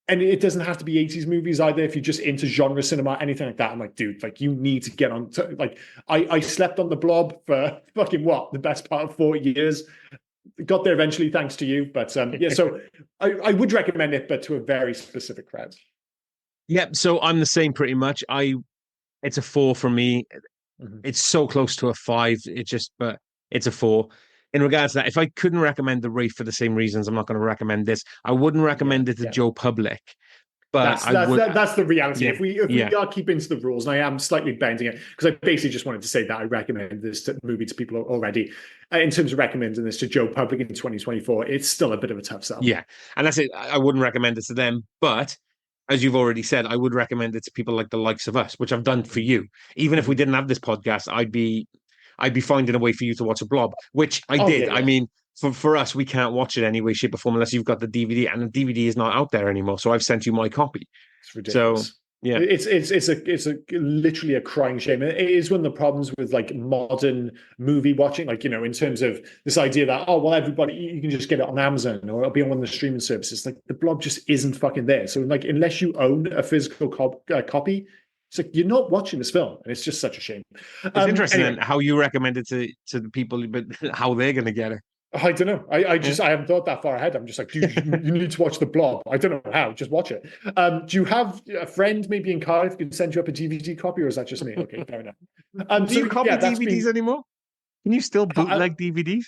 and it doesn't have to be 80s movies either. If you're just into genre cinema, anything like that, I'm like, dude, like, you need to get on. Like, I slept on The Blob for fucking the best part of 4 years. Got there eventually, thanks to you. But yeah, so I would recommend it, but to a very specific crowd. Yeah, so I'm the same pretty much. It's a 4 for me. It's so close to a 5. But it's a 4. In regards to that, if I couldn't recommend The Wraith for the same reasons, I'm not going to recommend this. I wouldn't recommend it to Joe Public, but that's the reality. Yeah, if we are keeping to the rules, and I am slightly bending it, because I basically just wanted to say that I recommend this movie to people already. In terms of recommending this to Joe Public in 2024, it's still a bit of a tough sell. Yeah, and that's it. I wouldn't recommend it to them, but as you've already said, I would recommend it to people like the likes of us, which I've done for you. Even if we didn't have this podcast, I'd be finding a way for you to watch a Blob, which I did. Yeah. I mean, for us, we can't watch it any way, shape, or form unless you've got the DVD, and the DVD is not out there anymore. So I've sent you my copy. It's ridiculous. So yeah, it's literally a crying shame. It is one of the problems with like modern movie watching, like, in terms of this idea that, oh, well, everybody, you can just get it on Amazon or it'll be on one of the streaming services. Like, the Blob just isn't fucking there. So like, unless you own a physical copy, it's like, you're not watching this film, and it's just such a shame. It's interesting anyway, how you recommend it to the people, but how they're going to get it. I don't know. I haven't thought that far ahead. I'm just like, you need to watch The Blob. I don't know how. Just watch it. Do you have a friend maybe in Cardiff who can send you up a DVD copy, or is that just me? Okay, fair enough. Do you copy DVDs anymore? Can you still bootleg DVDs?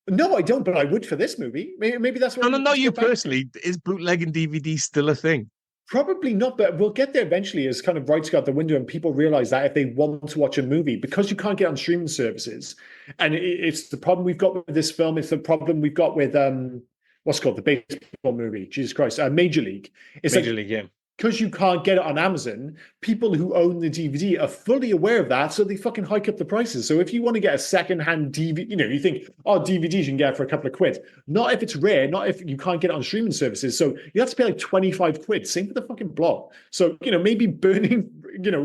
No, I don't, but I would for this movie. Maybe that's what. No, you personally. Is bootlegging DVDs still a thing? Probably not, but we'll get there eventually as kind of rights go out the window and people realize that if they want to watch a movie, because you can't get on streaming services, and it's the problem we've got with this film, it's the problem we've got with what's it called, the baseball movie, Jesus Christ, Major League. It's Major like, League, yeah. because you can't get it on Amazon, people who own the DVD are fully aware of that, so they fucking hike up the prices. So if you want to get a second-hand DVD, you think, oh, DVDs you can get for a couple of quid. Not if it's rare, not if you can't get it on streaming services. So you have to pay like 25 quid. Same for the fucking Blob. So, maybe burning,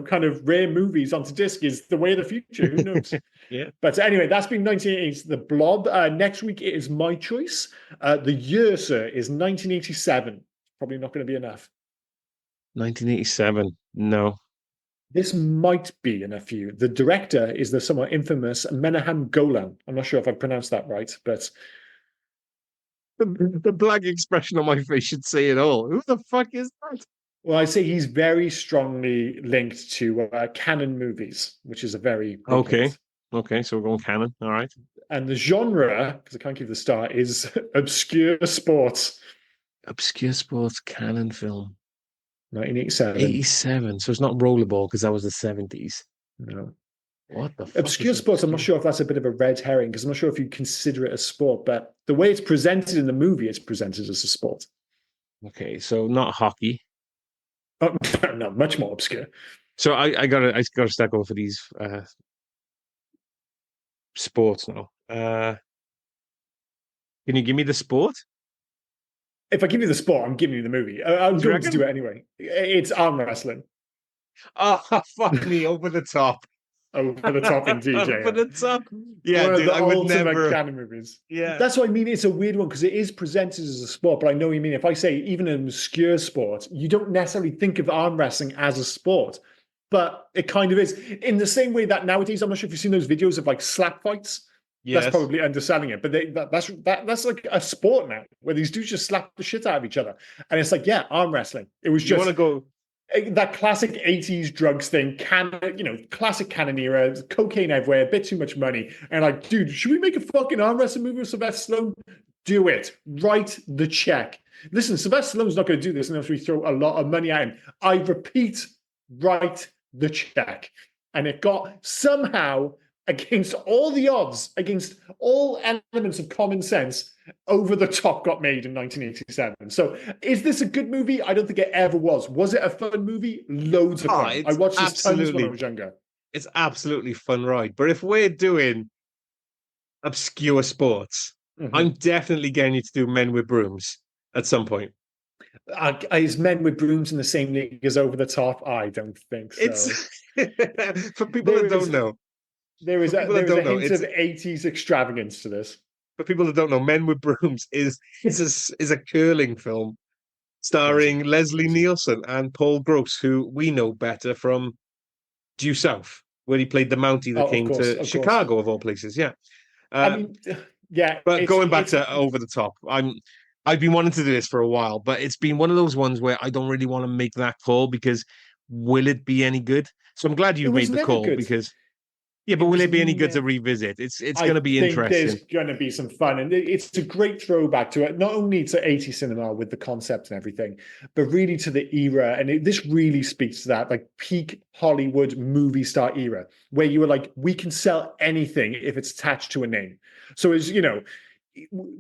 kind of rare movies onto disc is the way of the future. Who knows? Yeah. But anyway, that's been 1980s, The Blob. Next week, it is my choice. The year, sir, is 1987. Probably not going to be enough. 1987. No. This might be enough for you. The director is the somewhat infamous Menahem Golan. I'm not sure if I pronounced that right, but The blank expression on my face should say it all. Who the fuck is that? well, I say he's very strongly linked to canon movies, which is a very big Okay. hint. Okay, so we're going canon. All right. And the genre, because I can't give the star, is obscure sports. Obscure sports canon film. 1987. 87. So it's not rollerball because that was the 70s. No. What the fuck? Obscure sports, I'm not sure if that's a bit of a red herring, because I'm not sure if you consider it a sport, but the way it's presented in the movie, it's presented as a sport. Okay, so not hockey. Oh, no, much more obscure. So I gotta start going for these sports now. Can you give me the sport? If I give you the sport, I'm giving you the movie. I'm Do you going to reckon? do it anyway. It's arm wrestling. Oh, fuck me, over the top. Over the top indeed, Over the top. Yeah, One of dude, the I would ultimate never. canon movies. Yeah. That's what I mean. It's a weird one because it is presented as a sport, but I know what you mean. If I say even an obscure sport, you don't necessarily think of arm wrestling as a sport, but it kind of is. In the same way that nowadays, I'm not sure if you've seen those videos of like slap fights. Yes. That's probably underselling it, but that's like a sport now where these dudes just slap the shit out of each other, and it's like, yeah, arm wrestling. It was You just want to go? that classic 80s drugs thing, classic canon era, cocaine everywhere, a bit too much money. And like, dude, should we make a fucking arm wrestling movie with Sylvester Stallone? Do it. Write the check. Listen, Sylvester Stallone's not going to do this unless we throw a lot of money at him. I repeat, write the check. And it got somehow, against all the odds, against all elements of common sense, Over the Top got made in 1987. So is this a good movie? I don't think it ever was. Was it a fun movie? Loads of fun. I watched this tons when I was younger. It's absolutely fun ride. But if we're doing obscure sports, I'm definitely getting you to do Men with Brooms at some point. Is Men with Brooms in the same league as Over the Top? I don't think so. It's for people that don't know. There is a hint of 80s extravagance to this. For people that don't know, Men with Brooms is a curling film starring Leslie Nielsen and Paul Gross, who we know better from Due South, where he played the Mountie that came to Chicago, of all places. Yeah. I mean, yeah. But going back to Over the Top, I've been wanting to do this for a while, but it's been one of those ones where I don't really want to make that call because will it be any good? So I'm glad you made the call because. Yeah, but will it be any good to revisit? It's going to be interesting. There's going to be some fun, and it's a great throwback to it. Not only to 80s cinema with the concept and everything, but really to the era. And this really speaks to that, like peak Hollywood movie star era, where you were like, we can sell anything if it's attached to a name. So it's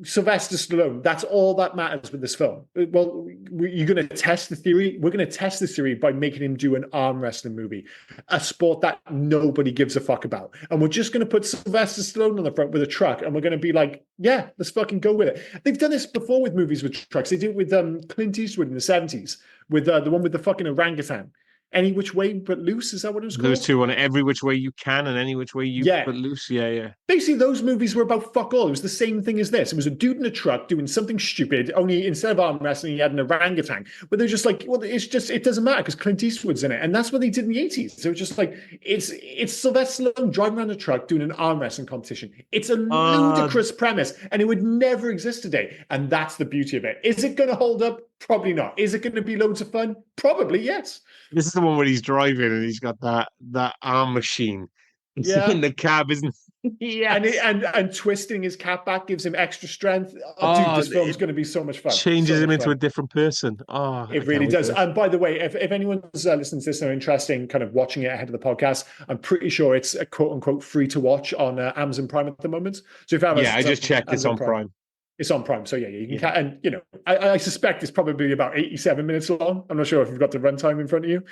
Sylvester Stallone, that's all that matters with this film. Well, you're going to test the theory. We're going to test the theory by making him do an arm wrestling movie, a sport that nobody gives a fuck about. And we're just going to put Sylvester Stallone on the front with a truck, and we're going to be like, yeah, let's fucking go with it. They've done this before with movies with trucks. They did it with Clint Eastwood in the 70s, with the one with the fucking orangutan. Any Which Way But Loose, is that what it was called? There's two on it. Every Which Way You Can and Any Which Way You But Loose. Yeah. Basically, those movies were about fuck all. It was the same thing as this. It was a dude in a truck doing something stupid, only instead of arm wrestling, he had an orangutan. But they're just like, well, it doesn't matter because Clint Eastwood's in it. And that's what they did in the 80s. So it's just like, it's Sylvester Stallone driving around a truck doing an arm wrestling competition. It's a ludicrous premise, and it would never exist today. And that's the beauty of it. Is it going to hold up? Probably not. Is it going to be loads of fun? Probably, yes. This is the one where he's driving and he's got that arm machine Yeah. in the cab, isn't And, yes. and twisting his cap back gives him extra strength. Oh, dude, Oh, this film's it going to be so much fun. changes So him much into a fun. different person. Oh, I It can't really wait for does. this. And by the way, if anyone's listening to this and are interested in kind of watching it ahead of the podcast, I'm pretty sure it's a quote unquote free to watch on Amazon Prime at the moment. So if you have Yeah, I just checked. It's Amazon on Prime. it's on Prime. So yeah, you can. Yeah. And you know, I suspect it's probably about 87 minutes long. I'm not sure if you've got the runtime in front of you,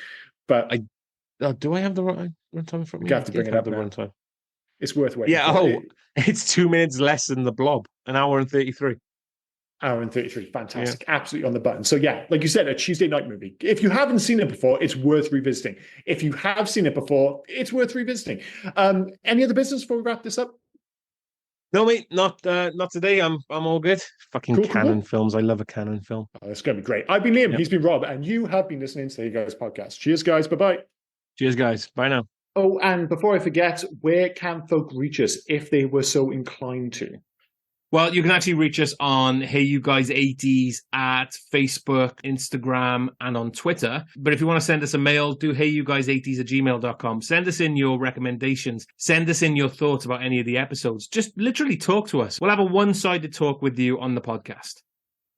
but Do I have the runtime in front of we me? I have to bring did it have up the now. runtime. It's worth waiting Yeah. for. Oh, it's 2 minutes less than the Blob. An hour and 33. Hour and 33. Fantastic. Yeah. Absolutely on the button. So yeah, like you said, a Tuesday night movie. If you haven't seen it before, it's worth revisiting. If you have seen it before, it's worth revisiting. Any other business before we wrap this up? No, mate, not today. I'm all good. Fucking Cool, cool, canon cool. films. I love a canon film. Oh, that's going to be great. I've been Liam. Yep. He's been Rob. And you have been listening to the Guys podcast. Cheers, guys. Bye-bye. Cheers, guys. Bye now. Oh, and before I forget, where can folk reach us if they were so inclined to? Well, you can actually reach us on Hey You Guys 80s at Facebook, Instagram, and on Twitter. But if you want to send us a mail, do heyyouguys80s@gmail.com. Send us in your recommendations. Send us in your thoughts about any of the episodes. Just literally talk to us. We'll have a one-sided talk with you on the podcast.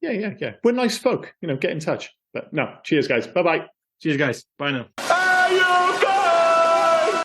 Yeah. We're nice folk. You know, get in touch. But no, cheers, guys. Bye-bye. Cheers, guys. Bye now. Hey, you guys!